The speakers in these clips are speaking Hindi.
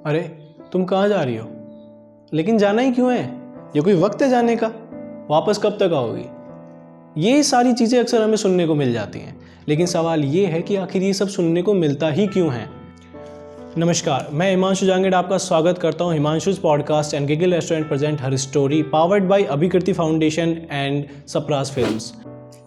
अरे तुम कहाँ जा रही हो? लेकिन जाना ही क्यों है? ये कोई वक्त है जाने का? वापस कब तक आओगी? ये सारी चीज़ें अक्सर हमें सुनने को मिल जाती हैं, लेकिन सवाल ये है कि आखिर ये सब सुनने को मिलता ही क्यों है? नमस्कार, मैं हिमांशु जांगेड़ आपका स्वागत करता हूँ Himanshu's podcast and Giggle restaurant present her story powered by Abhikriti foundation and सप्रास फिल्म्स।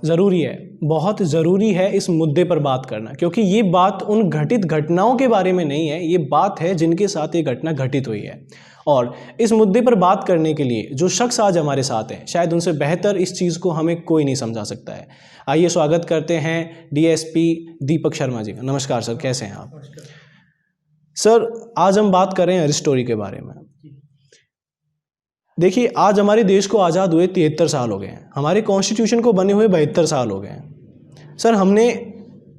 ज़रूरी है, बहुत ज़रूरी है इस मुद्दे पर बात करना, क्योंकि ये बात उन घटित घटनाओं के बारे में नहीं है, ये बात है जिनके साथ ये घटना घटित हुई है। और इस मुद्दे पर बात करने के लिए जो शख्स आज हमारे साथ हैं, शायद उनसे बेहतर इस चीज़ को हमें कोई नहीं समझा सकता है। आइए स्वागत करते हैं डीएसपी दीपक शर्मा जी का। नमस्कार सर, कैसे हैं आप? सर, आज हम बात कर रहे हैं हर स्टोरी के बारे में। देखिए, आज हमारे देश को आज़ाद हुए 73 साल हो गए हैं, हमारे कॉन्स्टिट्यूशन को बने हुए 72 साल हो गए हैं। सर, हमने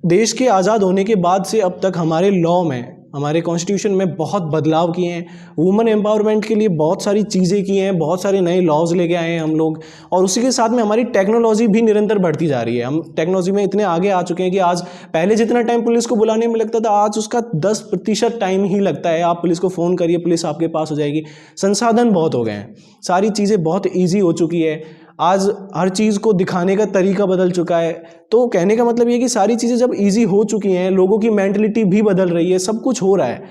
देश के आज़ाद होने के बाद से अब तक हमारे लॉ में, हमारे कॉन्स्टिट्यूशन में बहुत बदलाव किए हैं। वुमेन एम्पावरमेंट के लिए बहुत सारी चीज़ें की हैं, बहुत सारे नए लॉज लेके आए हैं हम लोग। और उसी के साथ में हमारी टेक्नोलॉजी भी निरंतर बढ़ती जा रही है। हम टेक्नोलॉजी में इतने आगे आ चुके हैं कि आज पहले जितना टाइम पुलिस को बुलाने में लगता था, आज उसका 10% टाइम ही लगता है। आप पुलिस को फ़ोन करिए, पुलिस आपके पास हो जाएगी। संसाधन बहुत हो गए हैं, सारी चीज़ें बहुत ईजी हो चुकी है। आज हर चीज़ को दिखाने का तरीका बदल चुका है। तो कहने का मतलब ये कि सारी चीज़ें जब इजी हो चुकी हैं, लोगों की मेंटलिटी भी बदल रही है, सब कुछ हो रहा है,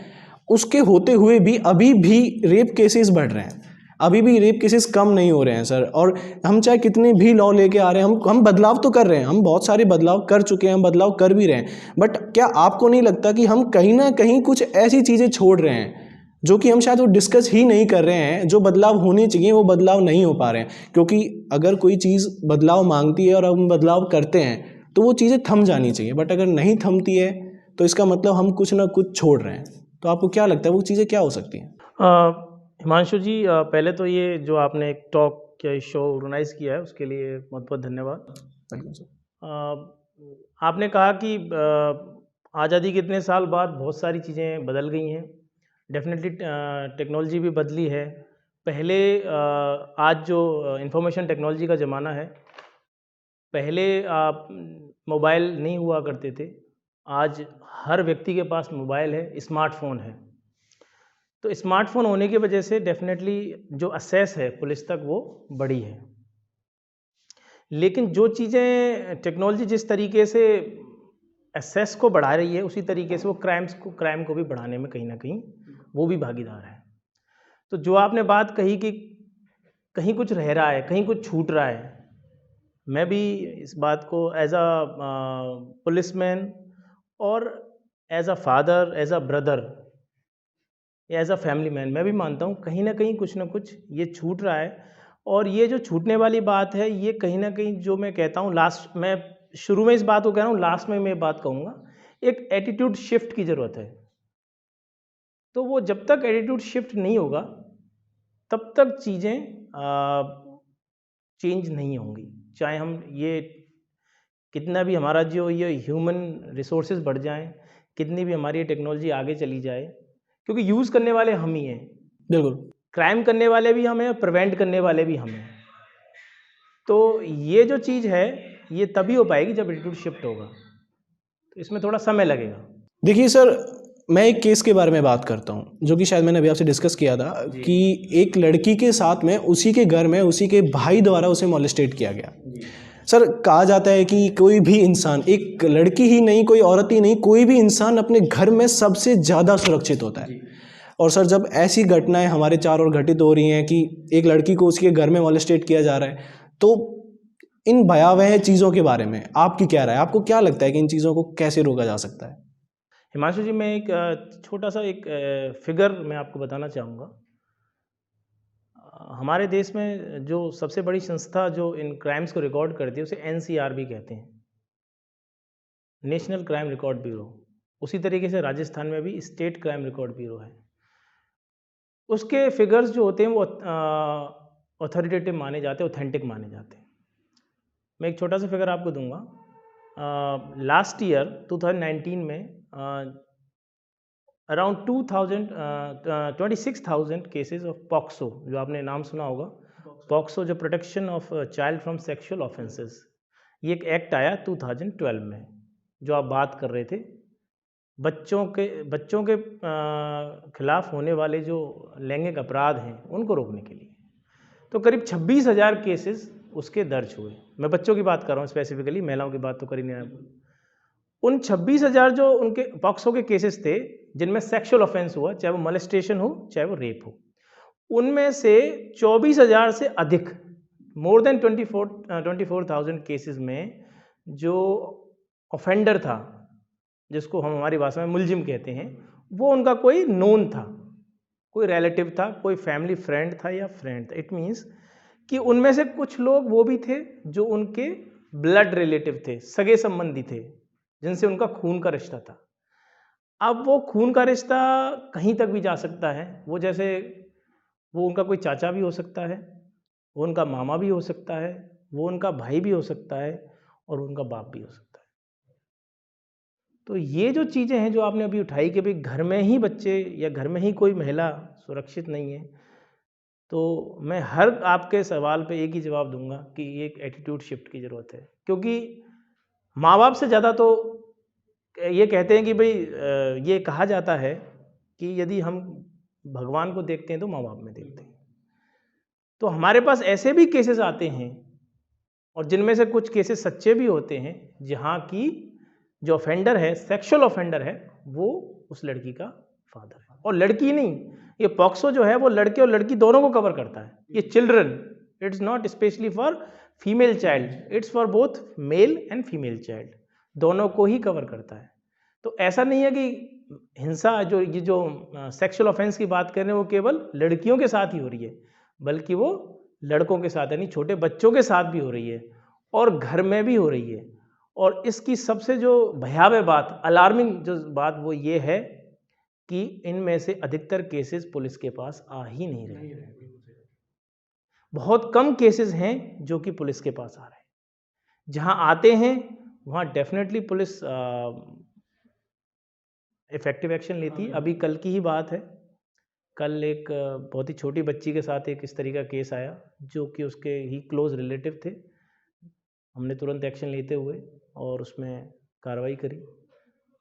उसके होते हुए भी अभी भी रेप केसेस बढ़ रहे हैं, अभी भी रेप केसेस कम नहीं हो रहे हैं सर। और हम चाहे कितने भी लॉ लेके आ रहे हैं, हम बदलाव तो कर रहे हैं, हम बहुत सारे बदलाव कर चुके हैं, हम बदलाव कर भी रहे हैं। बट क्या आपको नहीं लगता कि हम कहीं ना कहीं कुछ ऐसी चीज़ें छोड़ रहे हैं जो कि हम शायद वो डिस्कस ही नहीं कर रहे हैं? जो बदलाव होने चाहिए वो बदलाव नहीं हो पा रहे हैं, क्योंकि अगर कोई चीज़ बदलाव मांगती है और हम बदलाव करते हैं तो वो चीज़ें थम जानी चाहिए। बट अगर नहीं थमती है तो इसका मतलब हम कुछ ना कुछ छोड़ रहे हैं। तो आपको क्या लगता है वो चीज़ें क्या हो सकती हैं? हिमांशु जी, पहले तो ये जो आपने एक टॉक या शो ऑर्गेनाइज किया है उसके लिए बहुत बहुत धन्यवाद। Welcome sir. आपने कहा कि आज़ादी के इतने साल बाद बहुत सारी चीज़ें बदल गई हैं। डेफिनेटली टेक्नोलॉजी भी बदली है। पहले आज जो इंफॉर्मेशन टेक्नोलॉजी का ज़माना है, पहले आप मोबाइल नहीं हुआ करते थे। आज हर व्यक्ति के पास मोबाइल है, स्मार्टफ़ोन है। तो स्मार्टफ़ोन होने की वजह से डेफ़िनेटली जो एक्सेस है पुलिस तक वो बढ़ी है। लेकिन जो चीज़ें टेक्नोलॉजी जिस तरीके से एक्सेस को बढ़ा रही है, उसी तरीके से वो क्राइम को भी बढ़ाने में कहीं न कहीं वो भी भागीदार है। तो जो आपने बात कही कि कहीं कुछ रह रहा है, कहीं कुछ छूट रहा है, मैं भी इस बात को एज़ पुलिसमैन और as a father, as a brother या एज़ अ फैमिली मैन मैं भी मानता हूँ कहीं न कहीं कुछ न कुछ ये छूट रहा है। और ये जो छूटने वाली बात है, ये कहीं न कहीं जो मैं कहता हूँ, लास्ट मैं शुरू में इस बात को कह रहा हूँ, लास्ट में मैं बात कहूँगा, एक एटीट्यूड शिफ्ट की ज़रूरत है। तो वो जब तक एटीट्यूड शिफ्ट नहीं होगा, तब तक चीज़ें चेंज नहीं होंगी। चाहे हम ये कितना भी हमारा जो ये ह्यूमन रिसोर्सेज बढ़ जाएँ, कितनी भी हमारी ये टेक्नोलॉजी आगे चली जाए, क्योंकि यूज़ करने वाले हम ही हैं। बिल्कुल। क्राइम करने वाले भी हम हैं, प्रिवेंट करने वाले भी हम हैं। तो ये जो चीज़ है, ये तभी हो पाएगी जब एटीट्यूड शिफ्ट होगा। तो इसमें थोड़ा समय लगेगा। देखिए सर, मैं एक केस के बारे में बात करता हूँ जो कि शायद मैंने अभी आपसे डिस्कस किया था कि एक लड़की के साथ में उसी के घर में उसी के भाई द्वारा उसे मोलेस्टेट किया गया। सर, कहा जाता है कि कोई भी इंसान, एक लड़की ही नहीं, कोई औरत ही नहीं, कोई भी इंसान अपने घर में सबसे ज़्यादा सुरक्षित होता है। और सर, जब ऐसी घटनाएं हमारे चारों ओर घटित हो रही हैं कि एक लड़की को उसके घर में मोलेस्टेट किया जा रहा है, तो इन भयावह चीज़ों के बारे में आपकी क्या राय है? आपको क्या लगता है कि इन चीज़ों को कैसे रोका जा सकता है? हिमांशु जी, मैं एक छोटा-सा एक फिगर मैं आपको बताना चाहूँगा। हमारे देश में जो सबसे बड़ी संस्था जो इन क्राइम्स को रिकॉर्ड करती है, उसे एनसीआरबी कहते हैं, नेशनल क्राइम रिकॉर्ड ब्यूरो। उसी तरीके से राजस्थान में भी स्टेट क्राइम रिकॉर्ड ब्यूरो है। उसके फिगर्स जो होते हैं वो ऑथोरिटेटिव माने जाते हैं, ऑथेंटिक माने जाते हैं। मैं एक छोटा सा फिगर आपको दूंगा। लास्ट ईयर 2019 में अराउंड 26,000 केसेस ऑफ पॉक्सो, जो आपने नाम सुना होगा, पॉक्सो जो protection of child from sexual offences, ये एक एक्ट आया 2012 में, जो आप बात कर रहे थे। बच्चों के खिलाफ होने वाले जो लैंगिक अपराध हैं उनको रोकने के लिए। तो करीब 26,000 केसेस उसके दर्ज हुए। मैं बच्चों की बात कर रहा हूँ स्पेसिफिकली, महिलाओं की बात तो कर ही नहीं रहा। उन 26,000 जो उनके पॉक्सो के केसेस थे जिनमें सेक्सुअल ऑफेंस हुआ, चाहे वो मोलेस्टेशन हो चाहे वो रेप हो, उनमें से 24,000 से अधिक, मोर देन 24,000 केसेस में जो ऑफेंडर था, जिसको हम हमारी भाषा में मुलजिम कहते हैं, वो उनका कोई नोन था, कोई रिलेटिव था, कोई फैमिली फ्रेंड था या फ्रेंड था। इट मीन्स कि उनमें से कुछ लोग वो भी थे जो उनके ब्लड रिलेटिव थे, सगे संबंधी थे, जिनसे उनका खून का रिश्ता था। अब वो खून का रिश्ता कहीं तक भी जा सकता है। वो जैसे वो उनका कोई चाचा भी हो सकता है, वो उनका मामा भी हो सकता है, वो उनका भाई भी हो सकता है और उनका बाप भी हो सकता है। तो ये जो चीज़ें हैं जो आपने अभी उठाई कि भाई घर में ही बच्चे या घर में ही कोई महिला सुरक्षित नहीं है, तो मैं हर आपके सवाल पे एक ही जवाब दूंगा कि एक एटीट्यूड शिफ्ट की ज़रूरत है। क्योंकि माँ बाप से ज़्यादा तो ये कहते हैं कि भाई ये कहा जाता है कि यदि हम भगवान को देखते हैं तो माँ बाप में देखते हैं। तो हमारे पास ऐसे भी केसेस आते हैं और जिनमें से कुछ केसेस सच्चे भी होते हैं जहाँ की जो ऑफेंडर है, सेक्सुअल ऑफेंडर है, वो उस लड़की का फादर है। और लड़की नहीं, ये पॉक्सो जो है वो लड़के और लड़की दोनों को कवर करता है। ये children, it's not specially for female child, it's for both male and female child, दोनों को ही कवर करता है। तो ऐसा नहीं है कि हिंसा जो ये जो सेक्सुअल ऑफेंस की बात कर रहे हैं वो केवल लड़कियों के साथ ही हो रही है, बल्कि वो लड़कों के साथ यानी छोटे बच्चों के साथ भी हो रही है और घर में भी हो रही है। और इसकी सबसे जो भयावह बात, अलार्मिंग जो बात, वो ये है कि इनमें से अधिकतर केसेस पुलिस के पास आ ही नहीं रहे। बहुत कम केसेस हैं जो कि पुलिस के पास आ रहे हैं। जहां आते हैं वहां डेफिनेटली पुलिस इफेक्टिव एक्शन लेती है। अभी कल की ही बात है, कल एक बहुत ही छोटी बच्ची के साथ एक इस तरीका केस आया जो कि उसके ही क्लोज रिलेटिव थे। हमने तुरंत एक्शन लेते हुए और उसमें कार्रवाई करी।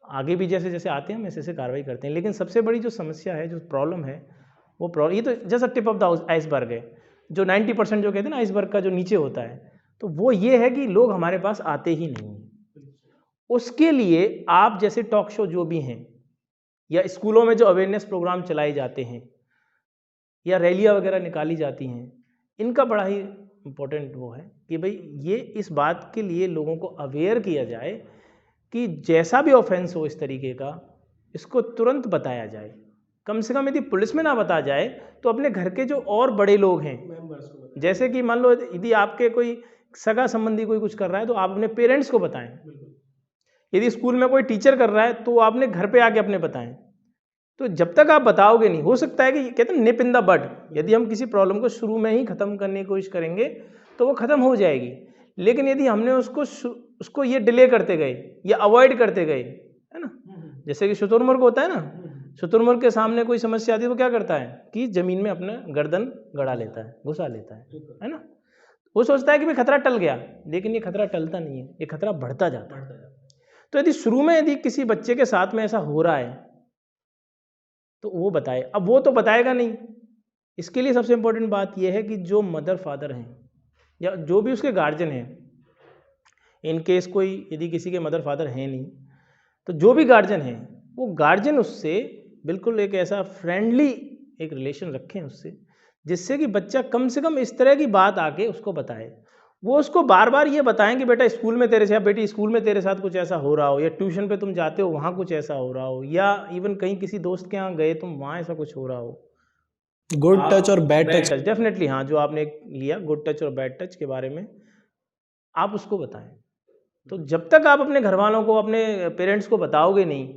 आगे भी जैसे जैसे आते हैं हम ऐसे ऐसे कार्रवाई करते हैं। लेकिन सबसे बड़ी जो समस्या है, जो प्रॉब्लम है, वो प्रॉब्लम, ये तो just tip of the iceberg है। जो 90% जो कहते हैं ना आइसबर्ग का जो नीचे होता है, तो वो ये है कि लोग हमारे पास आते ही नहीं। उसके लिए आप जैसे टॉक शो जो भी हैं या स्कूलों में जो अवेयरनेस प्रोग्राम चलाए जाते हैं या रैलियाँ वगैरह निकाली जाती हैं, इनका बड़ा ही इम्पोर्टेंट वो है कि भाई ये इस बात के लिए लोगों को अवेयर किया जाए कि जैसा भी ऑफेंस हो इस तरीके का, इसको तुरंत बताया जाए। कम से कम यदि पुलिस में ना बताया जाए तो अपने घर के जो और बड़े लोग हैं, जैसे कि मान लो यदि आपके कोई सगा संबंधी कोई कुछ कर रहा है तो आप अपने पेरेंट्स को बताएं। यदि स्कूल में कोई टीचर कर रहा है तो आपने घर पे आके अपने बताएं। तो जब तक आप बताओगे नहीं, हो सकता है कि कहते हैं निप इन द बड, यदि हम किसी प्रॉब्लम को शुरू में ही ख़त्म करने की कोशिश करेंगे तो वो ख़त्म हो जाएगी। लेकिन यदि हमने उसको ये डिले करते गए या अवॉइड करते गए, है ना, जैसे कि शुतुरमुर्ग होता है ना, शुतुरमुर्ग के सामने कोई समस्या आती है तो क्या करता है कि ज़मीन में अपना गर्दन गड़ा लेता है, घुसा लेता है ना। वो सोचता है कि भाई खतरा टल गया, लेकिन ये खतरा टलता नहीं है, ये खतरा बढ़ता जाता है। तो यदि शुरू में यदि किसी बच्चे के साथ में ऐसा हो रहा है तो वो बताए। अब वो तो बताएगा नहीं, इसके लिए सबसे इम्पोर्टेंट बात यह है कि जो मदर फादर हैं या जो भी उसके गार्जियन हैं, इन केस कोई यदि किसी के मदर फादर हैं नहीं, तो जो भी गार्जियन हैं वो गार्जियन उससे बिल्कुल एक ऐसा फ्रेंडली एक रिलेशन रखें उससे, जिससे कि बच्चा कम से कम इस तरह की बात आके उसको बताए। वो उसको बार बार ये बताएं कि बेटा स्कूल में तेरे से, या बेटी स्कूल में तेरे साथ कुछ ऐसा हो रहा हो, या ट्यूशन पे तुम जाते हो वहाँ कुछ ऐसा हो रहा हो, या इवन कहीं किसी दोस्त के यहाँ गए तुम वहाँ ऐसा कुछ हो रहा हो। गुड टच और बैड टच, डेफिनेटली हाँ, जो आपने लिया गुड टच और बैड टच के बारे में आप उसको बताएं। तो जब तक आप अपने घर वालों को, अपने पेरेंट्स को बताओगे नहीं,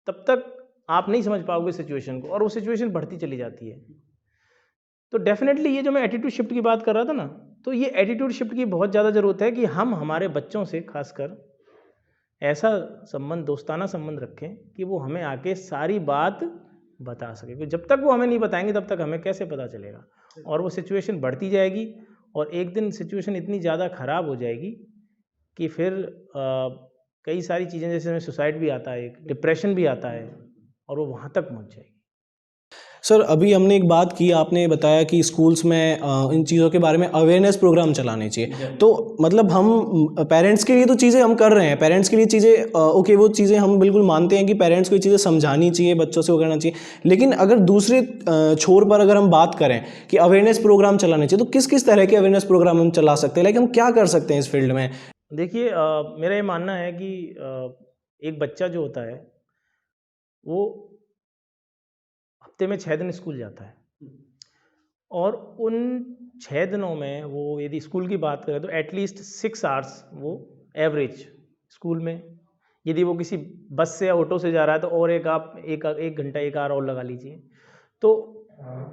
तब तक आप नहीं समझ पाओगे सिचुएशन को, और वो सिचुएशन बढ़ती चली जाती है। तो डेफिनेटली ये जो मैं एटीट्यूड शिफ्ट की बात कर रहा था ना, तो ये एटीट्यूड शिफ्ट की बहुत ज़्यादा ज़रूरत है कि हम हमारे बच्चों से खासकर ऐसा संबंध, दोस्ताना संबंध रखें कि वो हमें आके सारी बात बता सके। क्योंकि जब तक वो हमें नहीं बताएंगे तब तक हमें कैसे पता चलेगा, और वो सिचुएशन बढ़ती जाएगी और एक दिन सिचुएशन इतनी ज़्यादा ख़राब हो जाएगी कि फिर कई सारी चीज़ें, जैसे में सुसाइड भी आता है, डिप्रेशन भी आता है, और वो वहाँ तक पहुँच जाएगी। सर अभी हमने एक बात की, आपने बताया कि स्कूल्स में इन चीज़ों के बारे में अवेयरनेस प्रोग्राम चलाने चाहिए। तो मतलब हम पेरेंट्स के लिए तो चीज़ें हम कर रहे हैं, पेरेंट्स के लिए चीज़ें ओके, वो चीज़ें हम बिल्कुल मानते हैं कि पेरेंट्स को ये चीज़ें समझानी चाहिए, बच्चों से वो करना चाहिए। लेकिन अगर दूसरे छोर पर अगर हम बात करें कि अवेयरनेस प्रोग्राम चलाने चाहिए, तो किस किस तरह के अवेयरनेस प्रोग्राम हम चला सकते हैं, लाइक हम क्या कर सकते हैं इस फील्ड में? देखिए, मेरा ये मानना है कि एक बच्चा जो होता है वो हफ्ते में 6 दिन स्कूल जाता है, और उन 6 दिनों में वो यदि स्कूल की बात करें तो एटलीस्ट 6 आवर्स वो एवरेज स्कूल में, यदि वो किसी बस से या ऑटो से जा रहा है तो और एक घंटा 1 आवर और लगा लीजिए। तो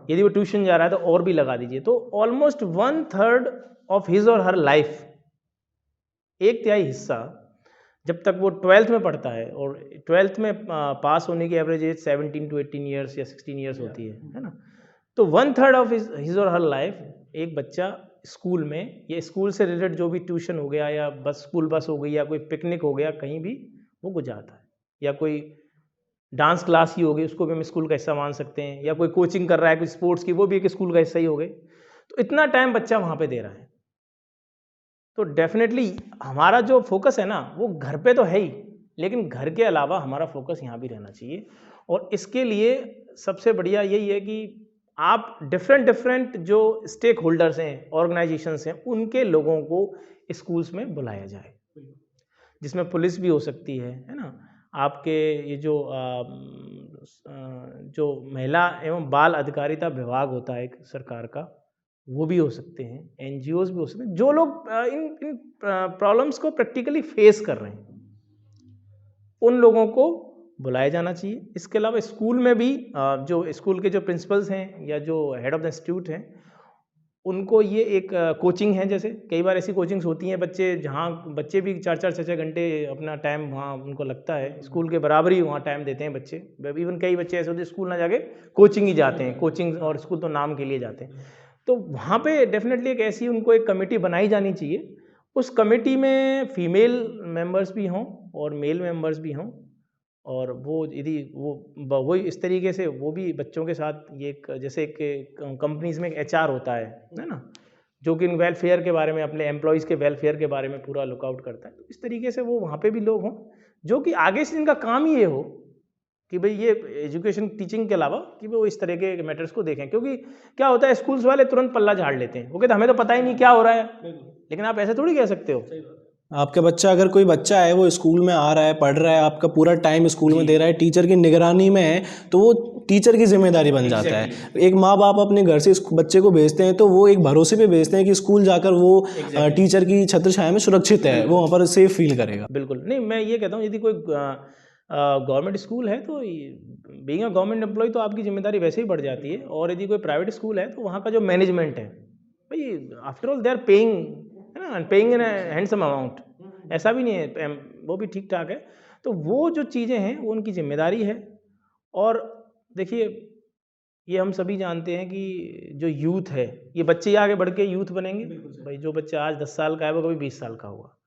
यदि वो ट्यूशन जा रहा है तो और भी लगा दीजिए। तो ऑलमोस्ट 1/3 ऑफ हिज और हर लाइफ, 1/3 हिस्सा, जब तक वो 12th में पढ़ता है, और 12th में पास होने की एवरेज एज 17 to 18 ईयर्स या 16 ईयर्स होती है ना। तो 1/3 ऑफ हिज और हर लाइफ एक बच्चा स्कूल में, या स्कूल से रिलेटेड जो भी ट्यूशन हो गया, या बस स्कूल बस हो गई, या कोई पिकनिक हो गया, कहीं भी वो गुजारता है, या कोई डांस क्लास ही हो गई, उसको भी हम स्कूल का हिस्सा मान सकते हैं, या कोई कोचिंग कर रहा है कुछ स्पोर्ट्स की, वो भी एक स्कूल का हिस्सा ही हो गई। तो इतना टाइम बच्चा वहाँ पे दे रहा है, तो डेफिनेटली हमारा जो फोकस है ना वो घर पे तो है ही, लेकिन घर के अलावा हमारा फोकस यहाँ भी रहना चाहिए। और इसके लिए सबसे बढ़िया यही है कि आप डिफरेंट जो स्टेक होल्डर्स हैं, ऑर्गेनाइजेशंस हैं, उनके लोगों को स्कूल्स में बुलाया जाए, जिसमें पुलिस भी हो सकती है ना, आपके ये जो महिला एवं बाल अधिकारिता विभाग होता है एक सरकार का, वो भी हो सकते हैं, एनजीओज भी हो सकते हैं, जो लोग इन प्रॉब्लम्स को प्रैक्टिकली फेस कर रहे हैं, उन लोगों को बुलाया जाना चाहिए। इसके अलावा स्कूल में भी जो स्कूल के जो प्रिंसिपल्स हैं या जो हेड ऑफ द इंस्टीट्यूट हैं, उनको ये एक कोचिंग है, जैसे कई बार ऐसी कोचिंग्स होती हैं जहाँ बच्चे भी 4-4 6-6 घंटे अपना टाइम वहाँ उनको लगता है, स्कूल के बराबर ही वहाँ टाइम देते हैं बच्चे। इवन कई बच्चे ऐसे होते हैं स्कूल ना जाके कोचिंग ही जाते हैं, कोचिंग और स्कूल तो नाम के लिए जाते हैं। तो वहाँ पे डेफिनेटली एक ऐसी उनको एक कमेटी बनाई जानी चाहिए, उस कमेटी में फीमेल मेंबर्स भी हों और मेल मेंबर्स भी हों, और वो यदि वो इस तरीके से वो भी बच्चों के साथ, ये एक जैसे एक कंपनीज में एक एचआर होता है ना, जो कि वेलफेयर के बारे में, अपने एम्प्लॉयज़ के वेलफेयर के बारे में पूरा लुकआउट करता है। तो इस तरीके से वो वहाँ पे भी लोग हों, जो कि आगे से इनका काम ही ये हो कि भाई ये एजुकेशन टीचिंग के अलावा कि वो इस तरह के मैटर्स को देखें। क्योंकि क्या होता है, स्कूल्स वाले तुरंत पल्ला झाड़ लेते हैं, वो कहते हमें तो पता ही नहीं क्या हो रहा है, लेकिन आप ऐसे थोड़ी कह सकते हो। आपका बच्चा, अगर कोई बच्चा है वो स्कूल में आ रहा है, पढ़ रहा है, आपका पूरा टाइम स्कूल में दे रहा है, टीचर की निगरानी में है, तो वो टीचर की जिम्मेदारी बन जाता है। एक माँ बाप अपने घर से बच्चे को भेजते हैं तो वो एक भरोसे पे भेजते हैं कि स्कूल जाकर वो टीचर की छत्र छाया में सुरक्षित है, वो वहाँ पर सेफ फील करेगा। बिल्कुल नहीं, मैं ये कहता हूँ यदि कोई गवर्नमेंट स्कूल है तो बीइंग अ गवर्नमेंट एम्प्लॉय तो आपकी जिम्मेदारी वैसे ही बढ़ जाती है, और यदि कोई प्राइवेट स्कूल है तो वहाँ का जो मैनेजमेंट है, भाई after all they are paying, है ना, पेइंग इन हैंडसम अमाउंट, ऐसा भी नहीं है, वो भी ठीक ठाक है। तो वो जो चीज़ें हैं वो उनकी जिम्मेदारी है। और देखिए, ये हम सभी जानते हैं कि जो यूथ है, ये बच्चे ही आगे बढ़ के यूथ बनेंगे। भाई जो बच्चा आज 10 साल का है वो कभी 20 साल का होगा।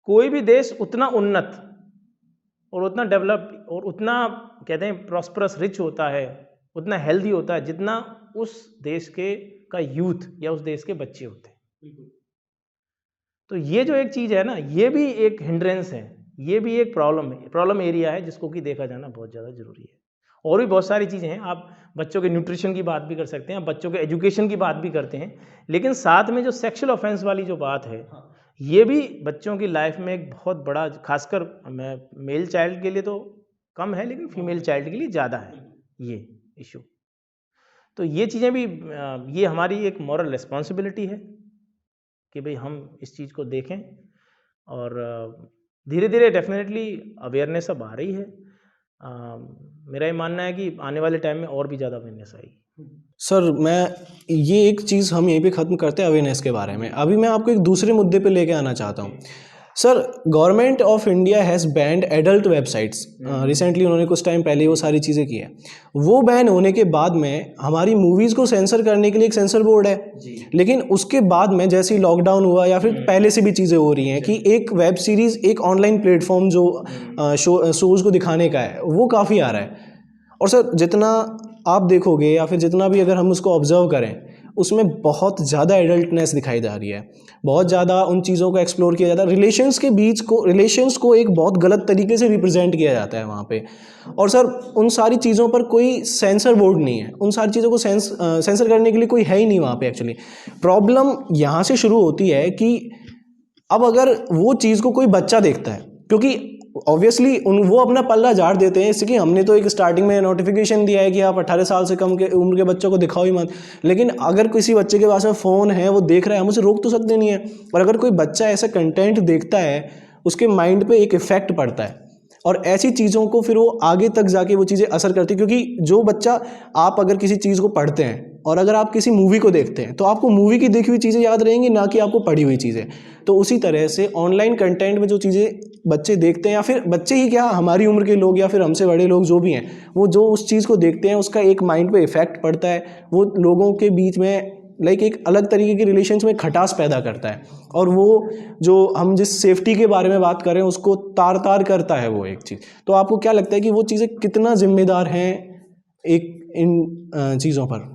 कोई भी देश उतना उन्नत और उतना डेवलप और उतना कहते हैं प्रॉस्परस रिच होता है, उतना हेल्दी होता है, जितना उस देश का यूथ या उस देश के बच्चे होते हैं। तो ये जो एक चीज़ है ना, ये भी एक हिंड्रेंस है, ये भी एक प्रॉब्लम एरिया है, जिसको कि देखा जाना बहुत ज़्यादा ज़रूरी है। और भी बहुत सारी चीज़ें हैं, आप बच्चों के न्यूट्रिशन की बात भी कर सकते हैं, आप बच्चों के एजुकेशन की बात भी करते हैं, लेकिन साथ में जो सेक्सुअल ऑफेंस वाली जो बात है, ये भी बच्चों की लाइफ में एक बहुत बड़ा, खासकर मेल चाइल्ड के लिए तो कम है, लेकिन फीमेल चाइल्ड के लिए ज़्यादा है ये इशू। तो ये चीज़ें भी, ये हमारी एक मॉरल रिस्पॉन्सिबिलिटी है कि भाई हम इस चीज़ को देखें, और धीरे धीरे डेफिनेटली अवेयरनेस अब आ रही है। मेरा ये मानना है कि आने वाले टाइम में और भी ज़्यादा अवेयरनेस आएगी। सर, मैं ये एक चीज़ हम यहीं पे ख़त्म करते हैं अवेयरनेस के बारे में। अभी मैं आपको एक दूसरे मुद्दे पे लेके आना चाहता हूँ। Sir government of India has band adult websites. Recently उन्होंने कुछ टाइम पहले वो सारी चीज़ें की है। वो बैन होने के बाद में हमारी मूवीज़ को सेंसर करने के लिए एक सेंसर बोर्ड है, लेकिन उसके बाद में जैसे ही लॉकडाउन हुआ या फिर पहले से भी चीज़ें हो रही हैं कि एक वेब सीरीज़, एक ऑनलाइन प्लेटफॉर्म जो शोज़ को दिखाने का है वो काफ़ी आ रहा है। और सर जितना आप देखोगे या फिर जितना भी अगर हम उसको ऑब्जर्व करें, उसमें बहुत ज़्यादा एडल्टनेस दिखाई जा रही है, बहुत ज़्यादा उन चीज़ों को एक्सप्लोर किया जाता है, रिलेशंस को एक बहुत गलत तरीके से रिप्रेजेंट किया जाता है वहाँ पे। और सर उन सारी चीज़ों पर कोई सेंसर बोर्ड नहीं है, उन सारी चीज़ों को सेंसर करने के लिए कोई है ही नहीं वहाँ पे। एक्चुअली प्रॉब्लम यहाँ से शुरू होती है कि अब अगर वो चीज़ को कोई बच्चा देखता है, क्योंकि ऑब्वियसली वो अपना पल्ला झाड़ देते हैं, इससे कि हमने तो एक स्टार्टिंग में नोटिफिकेशन दिया है कि आप 18 साल से कम के उम्र के बच्चों को दिखाओ ही मत, लेकिन अगर किसी बच्चे के पास में फ़ोन है, वो देख रहा है, हम उसे रोक तो सकते नहीं है। और अगर कोई बच्चा ऐसा कंटेंट देखता है, उसके माइंड पे एक इफ़ेक्ट पड़ता है और ऐसी चीज़ों को फिर वो आगे तक जाके वो चीज़ें असर करती है। क्योंकि जो बच्चा, आप अगर किसी चीज़ को पढ़ते हैं और अगर आप किसी मूवी को देखते हैं, तो आपको मूवी की देखी हुई चीज़ें याद रहेंगी, ना कि आपको पढ़ी हुई चीज़ें। तो उसी तरह से ऑनलाइन कंटेंट में जो चीज़ें बच्चे देखते हैं, या फिर बच्चे ही क्या, हमारी उम्र के लोग या फिर हमसे बड़े लोग जो भी हैं, वो जो उस चीज़ को देखते हैं उसका एक माइंड पे इफ़ेक्ट पड़ता है, वो लोगों के बीच में एक अलग तरीके के रिलेशंस में खटास पैदा करता है, और वो जो हम जिस सेफ्टी के बारे में बात कर रहे हैं उसको तार तार करता है वो एक चीज़। तो आपको क्या लगता है कि वो चीज़ें कितना जिम्मेदार हैं एक इन चीज़ों पर?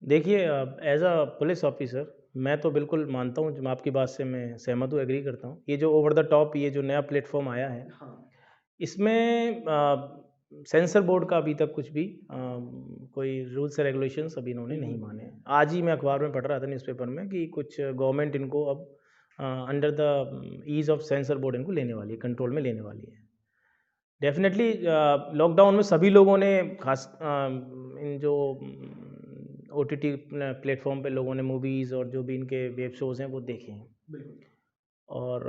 देखिए, एज अ पुलिस ऑफिसर मैं तो बिल्कुल मानता हूँ, जो आपकी बात से मैं सहमत हूँ, एग्री करता हूँ। ये जो ओवर द टॉप, ये जो नया प्लेटफॉर्म आया है, इसमें सेंसर बोर्ड का अभी तक कुछ भी कोई रूल्स एंड रेगुलेशंस अभी इन्होंने नहीं माने हैं। आज ही मैं अखबार में पढ़ रहा था, न्यूज़पेपर में, कि कुछ गवर्नमेंट इनको अब under the ease of censor board इनको लेने वाली है, कंट्रोल में लेने वाली है। डेफिनेटली लॉकडाउन में सभी लोगों ने, खास इन जो OTT प्लेटफॉर्म पे लोगों ने मूवीज़ और जो भी इनके वेब शोज़ हैं वो देखे हैं। और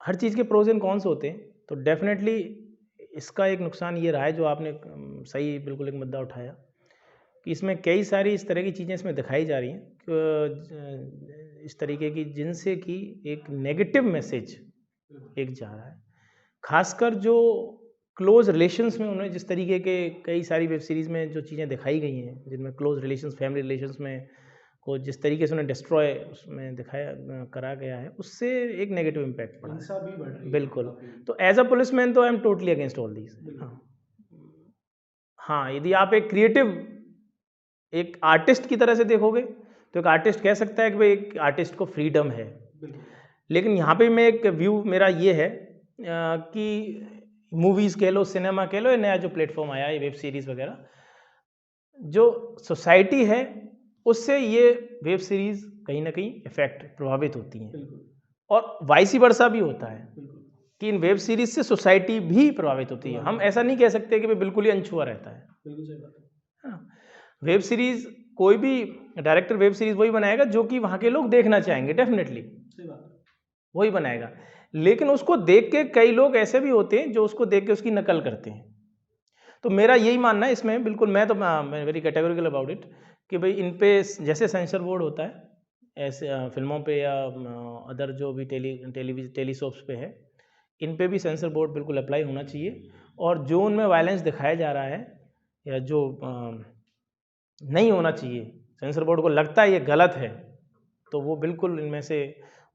हर चीज़ के प्रोज एंड कॉन्स होते हैं। तो डेफिनेटली इसका एक नुकसान ये रहा है, जो आपने सही बिल्कुल एक मुद्दा उठाया, कि इसमें कई सारी इस तरह की चीज़ें इसमें दिखाई जा रही हैं इस तरीके की, जिनसे कि एक नेगेटिव मैसेज एक जा रहा है। खासकर जो क्लोज रिलेशंस में उन्होंने जिस तरीके के कई सारी वेब सीरीज़ में जो चीज़ें दिखाई गई हैं, जिनमें क्लोज रिलेशंस, फैमिली रिलेशंस में को जिस तरीके से उन्हें डिस्ट्रॉय उसमें दिखाया करा गया है, उससे एक नेगेटिव इम्पैक्ट पड़ा है। बिल्कुल। तो एज अ पुलिसमैन तो I am totally against all these. हाँ, हाँ, यदि आप एक क्रिएटिव, एक आर्टिस्ट की तरह से देखोगे, तो एक आर्टिस्ट कह सकता है कि भाई एक आर्टिस्ट को फ्रीडम है। लेकिन यहाँ पे मैं एक व्यू मेरा ये है कि मूवीज़ कह लो, सिनेमा कह लो, ये नया जो प्लेटफॉर्म आया है, वेब सीरीज़ वगैरह, जो सोसाइटी है उससे ये वेब सीरीज़ कहीं ना कहीं इफेक्ट प्रभावित होती हैं, और वाइस वर्सा भी होता है कि इन वेब सीरीज़ से सोसाइटी भी प्रभावित होती है। हम ऐसा नहीं कह सकते कि भाई बिल्कुल ही अनछुआ रहता है। हाँ, वेब सीरीज़, कोई भी डायरेक्टर वेब सीरीज़ वही बनाएगा जो कि वहाँ के लोग देखना चाहेंगे, डेफिनेटली वही बनाएगा। लेकिन उसको देख के कई लोग ऐसे भी होते हैं जो उसको देख के उसकी नकल करते हैं। तो मेरा यही मानना है इसमें, बिल्कुल मैं तो वेरी कैटेगोरिकल अबाउट इट, कि भाई इन पे जैसे सेंसर बोर्ड होता है ऐसे फिल्मों पे या अदर जो भी टेलीसोप्स पे है, इन पे भी सेंसर बोर्ड बिल्कुल अप्लाई होना चाहिए। और जो उनमें वायलेंस दिखाया जा रहा है या जो नहीं होना चाहिए, सेंसर बोर्ड को लगता है ये गलत है, तो वो बिल्कुल इनमें से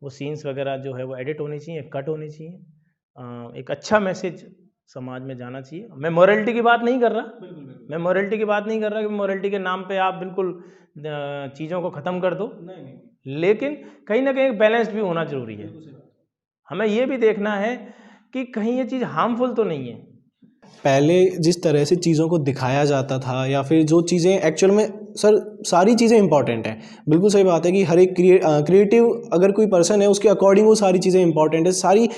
वो सीन्स वगैरह जो है वो एडिट होनी चाहिए, कट होनी चाहिए। एक अच्छा मैसेज समाज में जाना चाहिए। मैं मॉरलिटी की बात नहीं कर रहा, मैं मॉरलिटी की बात नहीं कर रहा कि मॉरलिटी के नाम पे आप बिल्कुल चीज़ों को ख़त्म कर दो, लेकिन कहीं ना कहीं बैलेंस भी होना ज़रूरी है। हमें ये भी देखना है कि कहीं ये चीज़ हार्मफुल तो नहीं है। पहले जिस तरह से चीज़ों को दिखाया जाता था, या फिर जो चीज़ें एक्चुअल में, सर सारी चीज़ें इंपॉर्टेंट हैं, बिल्कुल सही बात है कि हर एक क्रिएटिव अगर कोई पर्सन है उसके अकॉर्डिंग वो सारी चीज़ें इंपॉर्टेंट है, सारी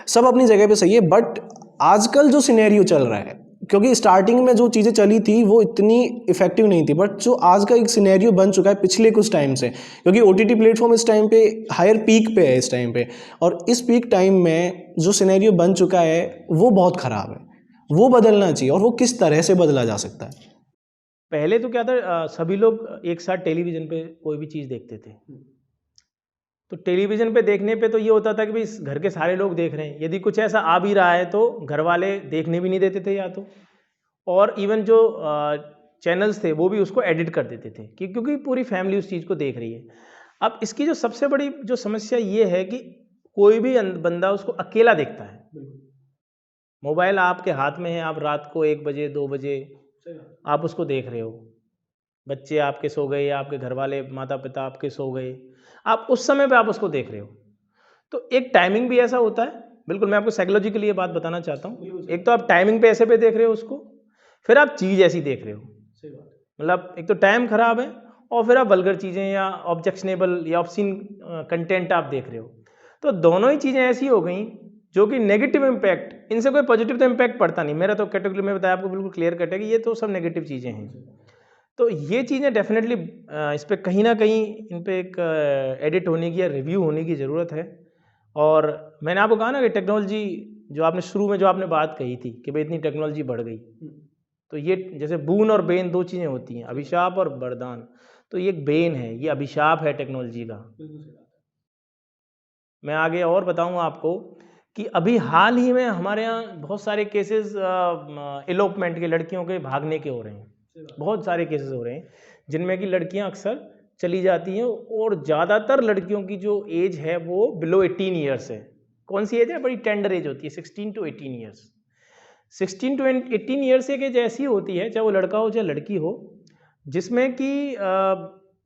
सब अपनी जगह पे सही है। बट आजकल जो सिनेरियो चल रहा है, क्योंकि स्टार्टिंग में जो चीज़ें चली थी वो इतनी इफेक्टिव नहीं थी, बट जो आज का एक सिनेरियो बन चुका है पिछले कुछ टाइम से, क्योंकि OTT प्लेटफॉर्म इस टाइम पे हायर पीक पे है इस टाइम पे, और इस पीक टाइम में जो सिनेरियो बन चुका है वो बहुत ख़राब है, वो बदलना चाहिए। और वो किस तरह से बदला जा सकता है? पहले तो क्या था, सभी लोग एक साथ टेलीविज़न पे कोई भी चीज़ देखते थे। तो टेलीविज़न पे देखने पे तो ये होता था कि भाई इस घर के सारे लोग देख रहे हैं, यदि कुछ ऐसा आ भी रहा है तो घर वाले देखने भी नहीं देते थे या तो, और इवन जो चैनल्स थे वो भी उसको एडिट कर देते थे क्योंकि पूरी फैमिली उस चीज़ को देख रही है। अब इसकी जो सबसे बड़ी जो समस्या ये है कि कोई भी बंदा उसको अकेला देखता है। मोबाइल आपके हाथ में है, आप रात को 1 बजे 2 बजे आप उसको देख रहे हो, बच्चे आपके सो गए, आपके घर वाले माता पिता आपके सो गए, आप उस समय पे आप उसको देख रहे हो। तो एक टाइमिंग भी ऐसा होता है, बिल्कुल मैं आपको साइकोलॉजिकली ये बात बताना चाहता हूँ। एक तो आप टाइमिंग पे ऐसे पे देख रहे हो उसको, फिर आप चीज़ ऐसी देख रहे हो, मतलब एक तो टाइम खराब है और फिर आप वल्गर चीज़ें या ऑब्जेक्शनेबल या ऑब्सीन कंटेंट आप देख रहे हो। तो दोनों ही चीज़ें ऐसी हो गई जो कि नेगेटिव इम्पैक्ट, इनसे कोई पॉजिटिव तो इम्पैक्ट पड़ता नहीं। मेरा तो कैटेगरी में बताया आपको बिल्कुल क्लियर कट है कि ये तो सब नेगेटिव चीज़ें हैं। तो ये चीज़ें डेफिनेटली इस पर कहीं ना कहीं इन पर एक एडिट होने की या रिव्यू होने की ज़रूरत है। और मैंने आपको कहा ना कि टेक्नोलॉजी जो आपने शुरू में जो आपने बात कही थी कि भाई इतनी टेक्नोलॉजी बढ़ गई, तो ये जैसे बून और बेन 2 चीज़ें होती हैं, अभिशाप और वरदान। तो ये एक बेन है, ये अभिशाप है टेक्नोलॉजी का। मैं आगे और बताऊंगा आपको कि अभी हाल ही में हमारे यहाँ बहुत सारे केसेस एलोपमेंट के, लड़कियों के भागने के हो रहे हैं। बहुत सारे केसेस हो रहे हैं जिनमें कि लड़कियां अक्सर चली जाती हैं और ज़्यादातर लड़कियों की जो एज है वो बिलो 18 ईयर्स है। कौन सी एज है? बड़ी टेंडर एज होती है, 16 to 18 ईयर्स। 16 to 18 ईयर्स एक एज ऐसी होती है, चाहे वो लड़का हो चाहे लड़की हो, जिसमें कि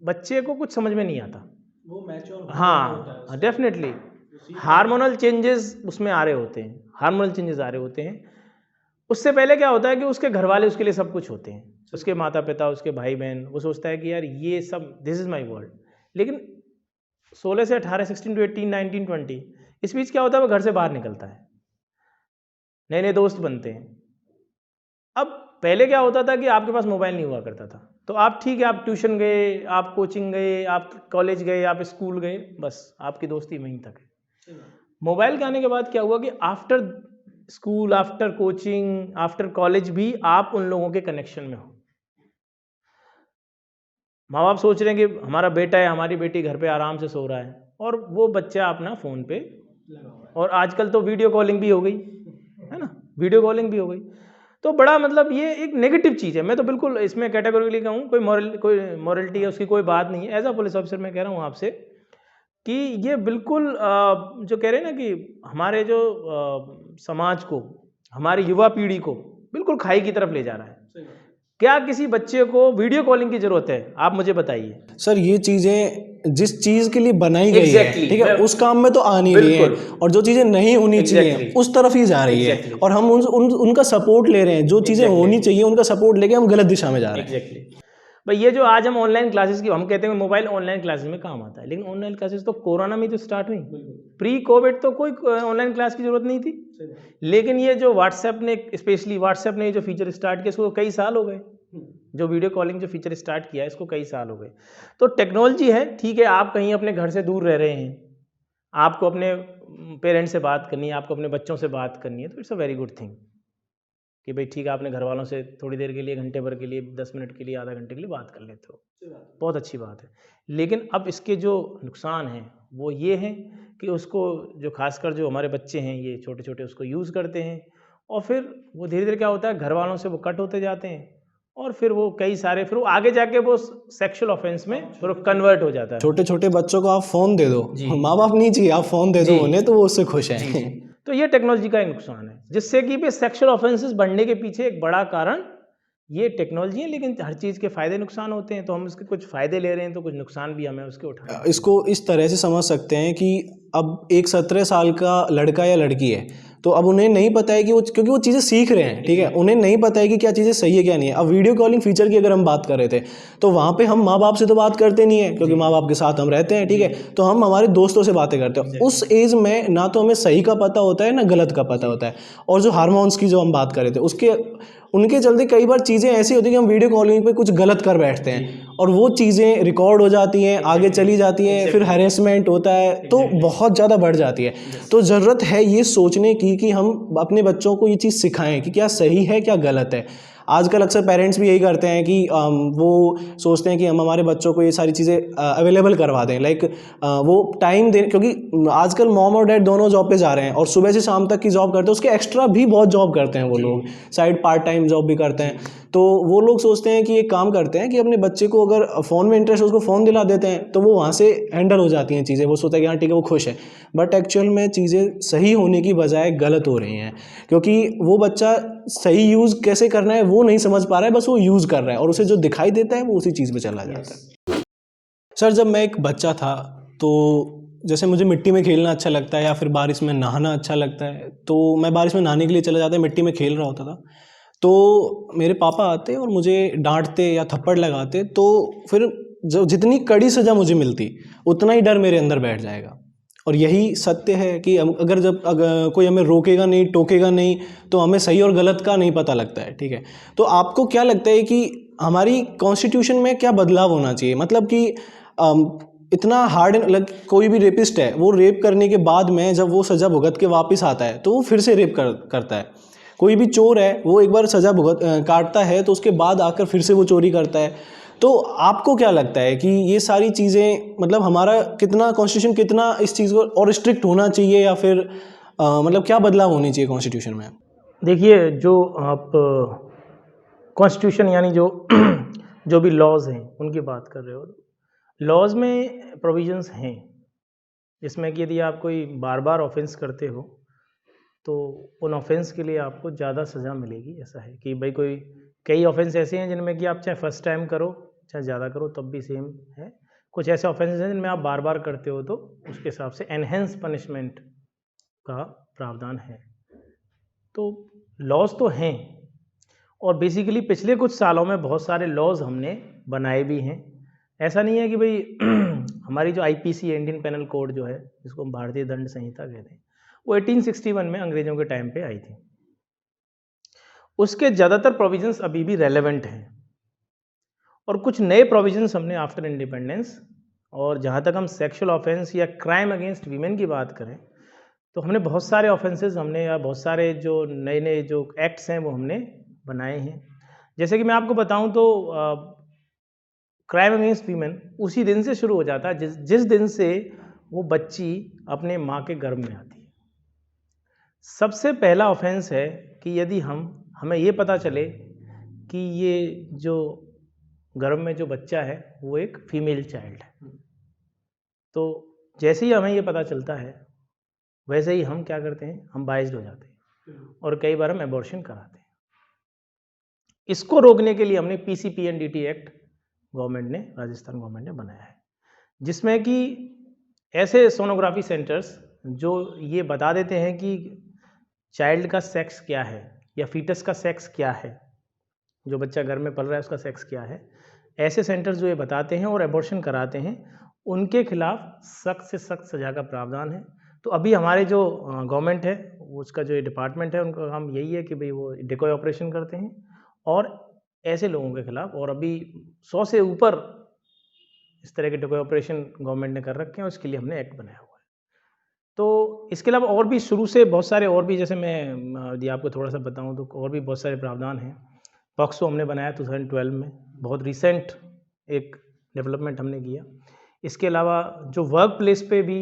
बच्चे को कुछ समझ में नहीं आता, वो मैच्योर, हाँ डेफिनेटली हार्मोनल चेंजेस उसमें आ रहे होते हैं, हार्मोनल चेंजेस आ रहे होते हैं। उससे पहले क्या होता है कि उसके घर वाले उसके लिए सब कुछ होते हैं, उसके माता पिता, उसके भाई बहन, वो सोचता है कि यार ये सब दिस इज़ माय वर्ल्ड। लेकिन 16 से 18, 16 to 18, 19, 20 इस बीच क्या होता है, वो घर से बाहर निकलता है, नए नए दोस्त बनते हैं। अब पहले क्या होता था कि आपके पास मोबाइल नहीं हुआ करता था, तो आप ठीक है, आप ट्यूशन गए, आप कोचिंग गए, आप कॉलेज गए, आप स्कूल गए, बस आपकी दोस्ती वहीं तक है। मोबाइल के आने के बाद क्या हुआ कि after school, after coaching, after college भी आप उन लोगों के कनेक्शन में हो। माँ बाप सोच रहे हैं कि हमारा बेटा है, हमारी बेटी घर पे आराम से सो रहा है, और वो बच्चा अपना फ़ोन पे, और आजकल तो वीडियो कॉलिंग भी हो गई है ना, वीडियो कॉलिंग भी हो गई। तो बड़ा मतलब ये एक नेगेटिव चीज़ है। मैं तो बिल्कुल इसमें कैटेगोरिकली कहूँ, कोई मॉरलिटी है उसकी कोई बात नहीं है। एज अ पुलिस ऑफिसर मैं कह रहा हूँ आपसे कि ये बिल्कुल जो कह रहे हैं ना कि हमारे जो समाज को, हमारी युवा पीढ़ी को बिल्कुल खाई की तरफ ले जा रहा है। क्या किसी बच्चे को वीडियो कॉलिंग की जरूरत है? आप मुझे बताइए सर। ये चीज़ें जिस चीज़ के लिए बनाई गई है, ठीक है, उस काम में तो आ नहीं रही है, और जो चीज़ें नहीं होनी चाहिए उस तरफ ही जा रही है, और हम उनका सपोर्ट ले रहे हैं। जो चीज़ें होनी चाहिए उनका सपोर्ट लेके हम गलत दिशा में जा रहे हैं। भाई ये जो आज हम ऑनलाइन क्लासेस की, हम कहते हैं मोबाइल ऑनलाइन क्लासेस में काम आता है, लेकिन ऑनलाइन क्लासेस तो कोरोना में तो स्टार्ट हुई। प्री कोविड तो कोई ऑनलाइन क्लास की जरूरत नहीं थी, लेकिन ये जो व्हाट्सएप ने, स्पेशली व्हाट्सएप ने जो फीचर स्टार्ट किया, इसको कई साल हो गए। जो वीडियो कॉलिंग जो फीचर स्टार्ट किया है, इसको कई साल हो गए। तो टेक्नोलॉजी है, ठीक है, आप कहीं अपने घर से दूर रह रहे हैं, आपको अपने पेरेंट्स से बात करनी है, आपको अपने बच्चों से बात करनी है, तो it's a very good thing कि भाई ठीक है, आपने घर वालों से थोड़ी देर के लिए, घंटे भर के लिए, 10 मिनट के लिए, आधा घंटे के लिए बात कर लेते हो, बहुत अच्छी बात है। लेकिन अब इसके जो नुकसान हैं वो ये हैं कि उसको जो खासकर जो हमारे बच्चे हैं, ये छोटे छोटे, उसको यूज़ करते हैं, और फिर वो धीरे धीरे क्या होता है, घर वालों से वो कट होते जाते हैं, और फिर वो कई सारे, फिर वो आगे जाके वो सेक्सुअल ऑफेंस में फिर कन्वर्ट हो जाता है। छोटे छोटे बच्चों को आप फ़ोन दे दो, माँ बाप नहीं चाहिए, आप फ़ोन दे दो उन्हें, तो वो उससे खुश हैं। तो ये टेक्नोलॉजी का एक नुकसान है, जिससे कि भी सेक्सुअल ऑफेंसेस बढ़ने के पीछे एक बड़ा कारण ये टेक्नोलॉजी है। लेकिन हर चीज़ के फ़ायदे नुकसान होते हैं, तो हम इसके कुछ फ़ायदे ले रहे हैं, तो कुछ नुकसान भी हमें उसके उठाने। इसको इस तरह से समझ सकते हैं कि अब एक 17 साल का लड़का या लड़की है, तो अब उन्हें नहीं पता है कि वो, क्योंकि वो चीज़ें सीख रहे हैं, ठीक है, उन्हें नहीं पता है कि क्या चीज़ें सही है क्या नहीं है। अब वीडियो कॉलिंग फीचर की अगर हम बात कर रहे थे, तो वहाँ पे हम माँ बाप से तो बात करते नहीं है, क्योंकि माँ बाप के साथ हम रहते हैं, ठीक है, तो हम हमारे दोस्तों से बातें करते हैं। उस एज में ना तो हमें सही का पता होता है ना गलत का पता होता है। और जो हार्मोन्स की जो हम बात कर रहे थे, उसके उनके चलते कई बार चीज़ें ऐसी होती हैं कि हम वीडियो कॉलिंग पे कुछ गलत कर बैठते हैं, और वो चीज़ें रिकॉर्ड हो जाती हैं, आगे चली जाती हैं, फिर हैरेसमेंट होता है, तो बहुत ज़्यादा बढ़ जाती है। तो ज़रूरत है ये सोचने की कि हम अपने बच्चों को ये चीज़ सिखाएं कि क्या सही है क्या गलत है। आजकल अक्सर पेरेंट्स भी यही करते हैं कि वो सोचते हैं कि हम हमारे बच्चों को ये सारी चीज़ें अवेलेबल करवा दें, लाइक वो टाइम दे, क्योंकि आजकल मॉम और डैड दोनों जॉब पे जा रहे हैं और सुबह से शाम तक की जॉब करते हैं, उसके एक्स्ट्रा भी बहुत जॉब करते हैं वो लोग, साइड पार्ट टाइम जॉब भी करते हैं। तो वो लोग सोचते हैं कि एक काम करते हैं कि अपने बच्चे को अगर फ़ोन में इंटरेस्ट है उसको फ़ोन दिला देते हैं, तो वो वहाँ से हैंडल हो जाती हैं चीज़ें, वो सोचता है कि हाँ ठीक है वो खुश है। बट एक्चुअल में चीज़ें सही होने की बजाय गलत हो रही हैं, क्योंकि वो बच्चा सही यूज़ कैसे करना है वो नहीं समझ पा रहा है, बस वो यूज़ कर रहा है और उसे जो दिखाई देता है वो उसी चीज़ में चला जाता है। सर जब मैं एक बच्चा था तो जैसे मुझे मिट्टी में खेलना अच्छा लगता है या फिर बारिश में नहाना अच्छा लगता है, तो मैं बारिश में नहाने के लिए चला जाता, मिट्टी में खेल रहा होता था। तो मेरे पापा आते और मुझे डांटते या थप्पड़ लगाते, तो फिर जो जितनी कड़ी सज़ा मुझे मिलती उतना ही डर मेरे अंदर बैठ जाएगा। और यही सत्य है कि अगर कोई हमें रोकेगा नहीं, टोकेगा नहीं, तो हमें सही और गलत का नहीं पता लगता है, ठीक है। तो आपको क्या लगता है कि हमारी कॉन्स्टिट्यूशन में क्या बदलाव होना चाहिए, मतलब कि इतना हार्ड, कोई भी रेपिस्ट है वो रेप करने के बाद में जब वो सज़ा भुगत के वापस आता है तो वो फिर से रेप करता है। कोई भी चोर है वो एक बार सज़ा काटता है तो उसके बाद आकर फिर से वो चोरी करता है। तो आपको क्या लगता है कि ये सारी चीज़ें, मतलब हमारा कितना कॉन्स्टिट्यूशन कितना इस चीज़ को और स्ट्रिक्ट होना चाहिए, या फिर मतलब क्या बदलाव होनी चाहिए कॉन्स्टिट्यूशन में? देखिए, जो आप कॉन्स्टिट्यूशन यानी जो जो भी लॉज़ हैं उनकी बात कर रहे हो, लॉज़ में प्रोविजंस हैं जिसमें कि यदि आप कोई बार बार ऑफेंस करते हो तो उन ऑफेंस के लिए आपको ज़्यादा सज़ा मिलेगी। ऐसा है कि भाई कोई कई ऑफेंस ऐसे हैं जिनमें कि आप चाहे फर्स्ट टाइम करो चाहे ज़्यादा करो तब भी सेम है। कुछ ऐसे ऑफेंसेस हैं जिनमें आप बार बार करते हो तो उसके हिसाब से एनहेंस पनिशमेंट का प्रावधान है। तो लॉज तो हैं और बेसिकली पिछले कुछ सालों में बहुत सारे लॉज हमने बनाए भी हैं। ऐसा नहीं है कि भाई हमारी जो आईपीसी इंडियन पेनल कोड जो है जिसको हम भारतीय दंड संहिता कहते हैं वो 1861 में अंग्रेजों के टाइम पे आई थी। उसके ज़्यादातर प्रोविजंस अभी भी रेलेवेंट हैं और कुछ नए प्रोविजंस हमने आफ्टर इंडिपेंडेंस, और जहाँ तक हम सेक्सुअल ऑफेंस या क्राइम अगेंस्ट वीमेन की बात करें तो हमने बहुत सारे ऑफेंसेस हमने या बहुत सारे जो नए नए जो एक्ट्स हैं वो हमने बनाए हैं। जैसे कि मैं आपको बताऊं तो क्राइम अगेंस्ट वीमेन उसी दिन से शुरू हो जाता है जिस दिन से वो बच्ची अपने माँ के गर्भ में आती है। सबसे पहला ऑफेंस है कि यदि हमें ये पता चले कि ये जो गर्भ में जो बच्चा है वो एक फीमेल चाइल्ड है, तो जैसे ही हमें ये पता चलता है वैसे ही हम क्या करते हैं, हम बाइज्ड हो जाते हैं और कई बार हम एबॉर्शन कराते हैं। इसको रोकने के लिए हमने पीसीपीएनडीटी एक्ट गवर्नमेंट ने, राजस्थान गवर्नमेंट ने बनाया है, जिसमें कि ऐसे सोनोग्राफी सेंटर्स जो ये बता देते हैं कि चाइल्ड का सेक्स क्या है या फीटस का सेक्स क्या है, जो बच्चा घर में पल रहा है उसका सेक्स क्या है, ऐसे सेंटर्स जो ये बताते हैं और एबॉर्शन कराते हैं उनके खिलाफ सख्त से सख्त सज़ा का प्रावधान है। तो अभी हमारे जो गवर्नमेंट है उसका जो डिपार्टमेंट है उनका काम यही है कि भाई वो डिकॉय ऑपरेशन करते हैं और ऐसे लोगों के खिलाफ, और अभी 100 से ऊपर इस तरह के डिकॉय ऑपरेशन गवर्नमेंट ने कर रखे हैं और इसके लिए हमने एक्ट बनाया हुआ है। तो इसके अलावा और भी शुरू से बहुत सारे और भी, जैसे मैं यदि आपको थोड़ा सा बताऊं तो और भी बहुत सारे प्रावधान हैं। पॉक्सो हमने बनाया 2012 में, बहुत रिसेंट एक डेवलपमेंट हमने किया। इसके अलावा जो वर्क प्लेस पे भी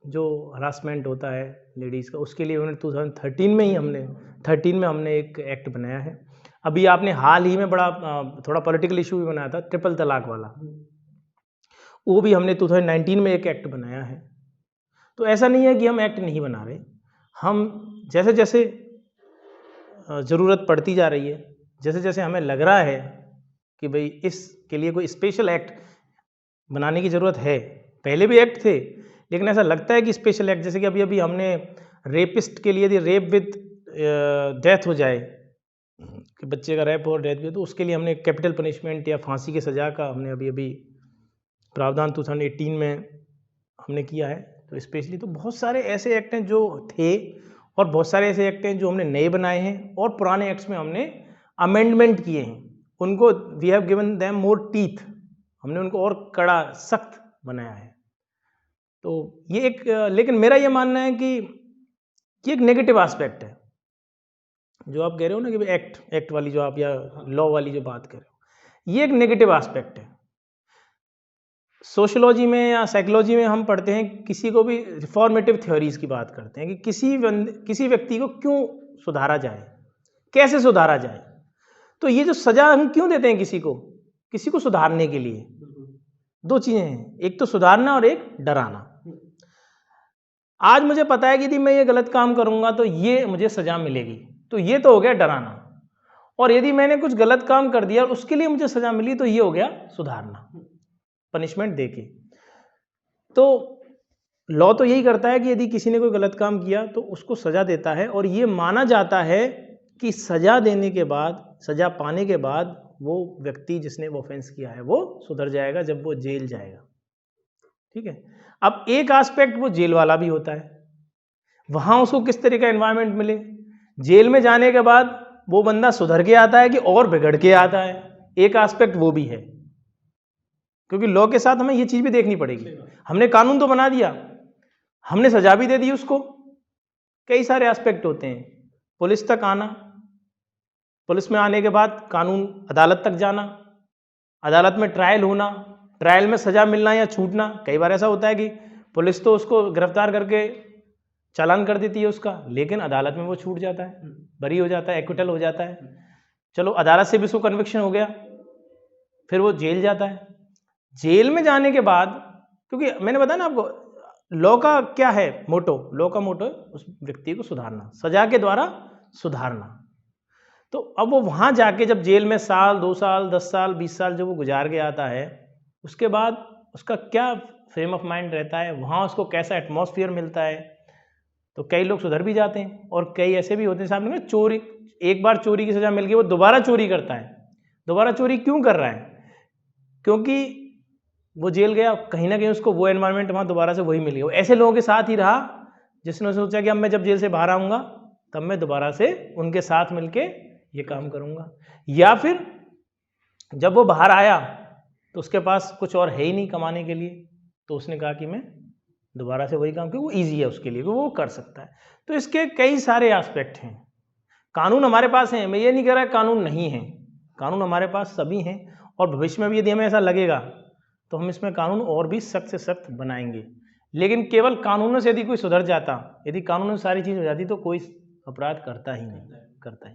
जो हरासमेंट होता है लेडीज़ का, उसके लिए उन्होंने 2013 में ही हमने एक एक्ट बनाया है। अभी आपने हाल ही में बड़ा थोड़ा पॉलिटिकल इशू भी बनाया था, ट्रिपल तलाक वाला, वो भी हमने 2019 में एक एक्ट बनाया है। तो ऐसा नहीं है कि हम एक्ट नहीं बना रहे, हम जैसे जैसे ज़रूरत पड़ती जा रही है, जैसे जैसे हमें लग रहा है कि भाई इसके लिए कोई स्पेशल एक्ट बनाने की ज़रूरत है, पहले भी एक्ट थे लेकिन ऐसा लगता है कि स्पेशल एक्ट, जैसे कि अभी अभी हमने रेपिस्ट के लिए यदि रेप विद डेथ हो जाए कि बच्चे का रेप और डेथ भी, तो उसके लिए हमने कैपिटल पनिशमेंट या फांसी की सज़ा का हमने अभी अभी प्रावधान 2018 में हमने किया है। तो स्पेशली तो बहुत सारे ऐसे एक्ट हैं जो थे और बहुत सारे ऐसे एक्ट हैं जो हमने नए बनाए हैं और पुराने एक्ट्स में हमने अमेंडमेंट किए हैं, उनको we have given them more teeth, हमने उनको और कड़ा सख्त बनाया है। तो ये एक लेकिन मेरा ये मानना है कि ये एक नेगेटिव एस्पेक्ट है। जो आप कह रहे हो ना कि एक्ट वाली जो आप या लॉ वाली जो बात कर रहे हो, ये एक नेगेटिव एस्पेक्ट है। सोशियोलॉजी में या साइकोलॉजी में हम पढ़ते हैं, किसी को भी रिफॉर्मेटिव थ्योरीज की बात करते हैं कि किसी व्यक्ति को क्यों सुधारा जाए, कैसे सुधारा जाए। तो ये जो सजा हम क्यों देते हैं किसी को सुधारने के लिए, दो चीजें हैं, एक तो सुधारना और एक डराना। आज मुझे पता है कि यदि मैं ये गलत काम करूंगा तो ये मुझे सजा मिलेगी, तो ये तो हो गया डराना। और यदि मैंने कुछ गलत काम कर दिया और उसके लिए मुझे सजा मिली तो ये हो गया सुधारना, पनिशमेंट देके। तो लॉ तो यही करता है कि यदि किसी ने कोई गलत काम किया तो उसको सजा देता है, और ये माना जाता है कि सजा देने के बाद, सजा पाने के बाद वो व्यक्ति जिसने वो ऑफेंस किया है वो सुधर जाएगा जब वो जेल जाएगा। ठीक है। अब एक एस्पेक्ट वो जेल वाला भी होता है, वहां उसको किस तरह का एनवायरनमेंट मिले। जेल में जाने के बाद वो बंदा सुधर के आता है कि और बिगड़ के आता है, एक एस्पेक्ट वो भी है, क्योंकि लॉ के साथ हमें ये चीज भी देखनी पड़ेगी। हमने कानून तो बना दिया, हमने सजा भी दे दी उसको, कई सारे एस्पेक्ट होते हैं। पुलिस तक आना, पुलिस में आने के बाद कानून अदालत तक जाना, अदालत में ट्रायल होना, ट्रायल में सजा मिलना या छूटना। कई बार ऐसा होता है कि पुलिस तो उसको गिरफ्तार करके चालान कर देती है उसका, लेकिन अदालत में वो छूट जाता है, बरी हो जाता है, एक्विटल हो जाता है। चलो अदालत से भी उसको कन्विक्शन हो गया, फिर वो जेल जाता है। जेल में जाने के बाद, क्योंकि मैंने बताया ना आपको लॉ का क्या है मोटो, लॉ का मोटो है उस व्यक्ति को सुधारना, सजा के द्वारा सुधारना। तो अब वो वहां जाके जब जेल में साल, 2 साल, 10 साल, 20 साल जब वो गुजार के आता है, उसके बाद उसका क्या फ्रेम ऑफ माइंड रहता है, वहाँ उसको कैसा एटमॉस्फेयर मिलता है। तो कई लोग सुधर भी जाते हैं, और कई ऐसे भी होते हैं सामने में, चोरी, एक बार चोरी की सजा मिल गई, वो दोबारा चोरी करता है। दोबारा चोरी क्यों कर रहा है? क्योंकि वो जेल गया, कहीं ना कहीं उसको वो एनवायरनमेंट वहाँ दोबारा से वही मिल गया। वो ऐसे लोगों के साथ ही रहा जिसने सोचा कि अब मैं जब जेल से बाहर आऊँगा तब मैं दोबारा से उनके साथ मिलके ये काम करूँगा। या फिर जब वो बाहर आया तो उसके पास कुछ और है ही नहीं कमाने के लिए, तो उसने कहा कि मैं दोबारा से वही काम, क्योंकि वो ईजी है उसके लिए, वो कर सकता है। तो इसके कई सारे एस्पेक्ट हैं। कानून हमारे पास हैं, मैं ये नहीं कह रहा कानून नहीं है, कानून हमारे पास सभी हैं, और भविष्य में भी यदि हमें ऐसा लगेगा तो हम इसमें कानून और भी सख्त से सख्त बनाएंगे। लेकिन केवल कानूनों से यदि कोई सुधर जाता, यदि कानूनों से सारी चीज़ हो जाती, तो कोई अपराध करता ही नहीं।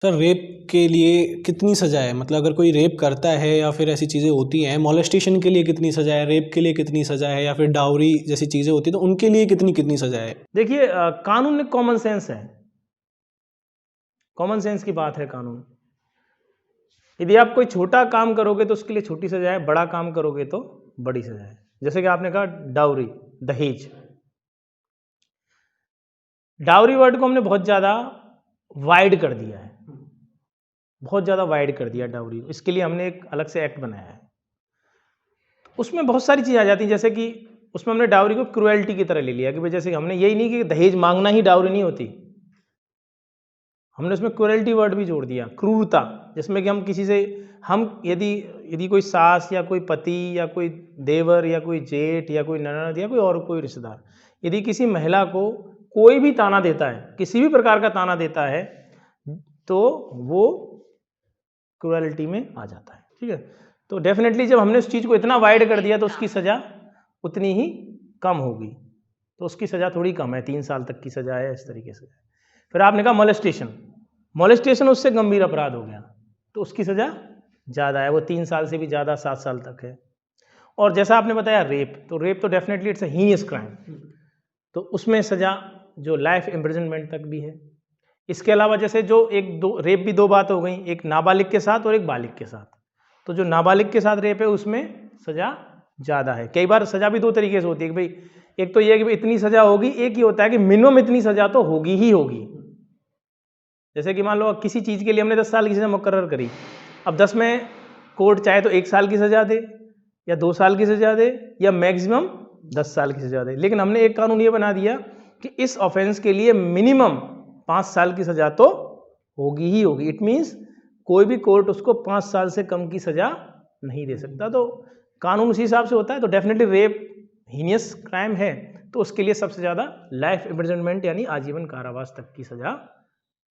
सर रेप के लिए कितनी सजा है? मतलब अगर कोई रेप करता है या फिर ऐसी चीज़ें होती हैं, मॉलेस्टेशन के लिए कितनी सजा है, रेप के लिए कितनी सजा है, या फिर डाउरी जैसी चीज़ें होती हैं तो उनके लिए कितनी सजा है? देखिए कानून एक कॉमन सेंस है, कॉमन सेंस की बात है कानून। यदि आप कोई छोटा काम करोगे तो उसके लिए छोटी सजा है, बड़ा काम करोगे तो बड़ी सजा है। जैसे कि आपने कहा डाउरी, दहेज। डाउरी वर्ड को हमने बहुत ज़्यादा वाइड कर दिया है, बहुत ज़्यादा वाइड कर दिया डाउरी। इसके लिए हमने एक अलग से एक्ट बनाया है, उसमें बहुत सारी चीज़ें आ जाती हैं। जैसे कि उसमें हमने डाउरी को क्रुएल्टी की तरह ले लिया कि भाई जैसे हमने यही नहीं कि दहेज मांगना ही डाउरी नहीं होती, हमने उसमें क्रुएल्टी वर्ड भी जोड़ दिया, क्रूरता, जिसमें कि हम किसी से, हम यदि कोई सास या कोई पति या कोई देवर या कोई जेठ या कोई ननद या कोई और कोई रिश्तेदार यदि किसी महिला को कोई भी ताना देता है, किसी भी प्रकार का ताना देता है, तो वो क्रुएल्टी में आ जाता है। ठीक है। तो डेफिनेटली जब हमने उस चीज़ को इतना वाइड कर दिया तो उसकी सज़ा उतनी ही कम होगी। तो उसकी सज़ा थोड़ी कम है, 3 साल तक की सज़ा है, इस तरीके से। फिर आपने कहा मोलेस्टेशन, मोलेस्टेशन उससे गंभीर अपराध हो गया तो उसकी सज़ा ज़्यादा है, वो 3 साल से भी ज़्यादा, 7 साल तक है। और जैसा आपने बताया रेप, तो रेप तो definitely it's a heinous crime, तो उसमें सज़ा जो लाइफ इम्प्रिजनमेंट तक भी है। इसके अलावा जैसे जो रेप भी 2 बात हो गई, एक नाबालिग के साथ और एक बालिग के साथ। तो जो नाबालिग के साथ रेप है उसमें सज़ा ज़्यादा है। कई बार सज़ा भी 2 तरीके से होती है कि भाई एक तो ये है कि भाई इतनी सज़ा होगी, एक ही होता है कि मिनिमम इतनी सज़ा तो होगी ही होगी। जैसे कि मान लो किसी चीज़ के लिए हमने 10 साल की सज़ा मुकर्रर करी, अब 10 में कोर्ट चाहे तो 1 साल की सज़ा दे या 2 साल की सज़ा दे या मैक्सिमम 10 साल की सज़ा दे, लेकिन हमने एक कानून ये बना दिया कि इस ऑफेंस के लिए मिनिमम 5 साल की सज़ा तो होगी ही होगी। इट मीन्स कोई भी कोर्ट उसको 5 साल से कम की सज़ा नहीं दे सकता। तो कानून उसी हिसाब से होता है। तो डेफिनेटली रेप हीनियस क्राइम है, तो उसके लिए सबसे ज़्यादा लाइफ इम्प्रिजनमेंट यानी आजीवन कारावास तक की सज़ा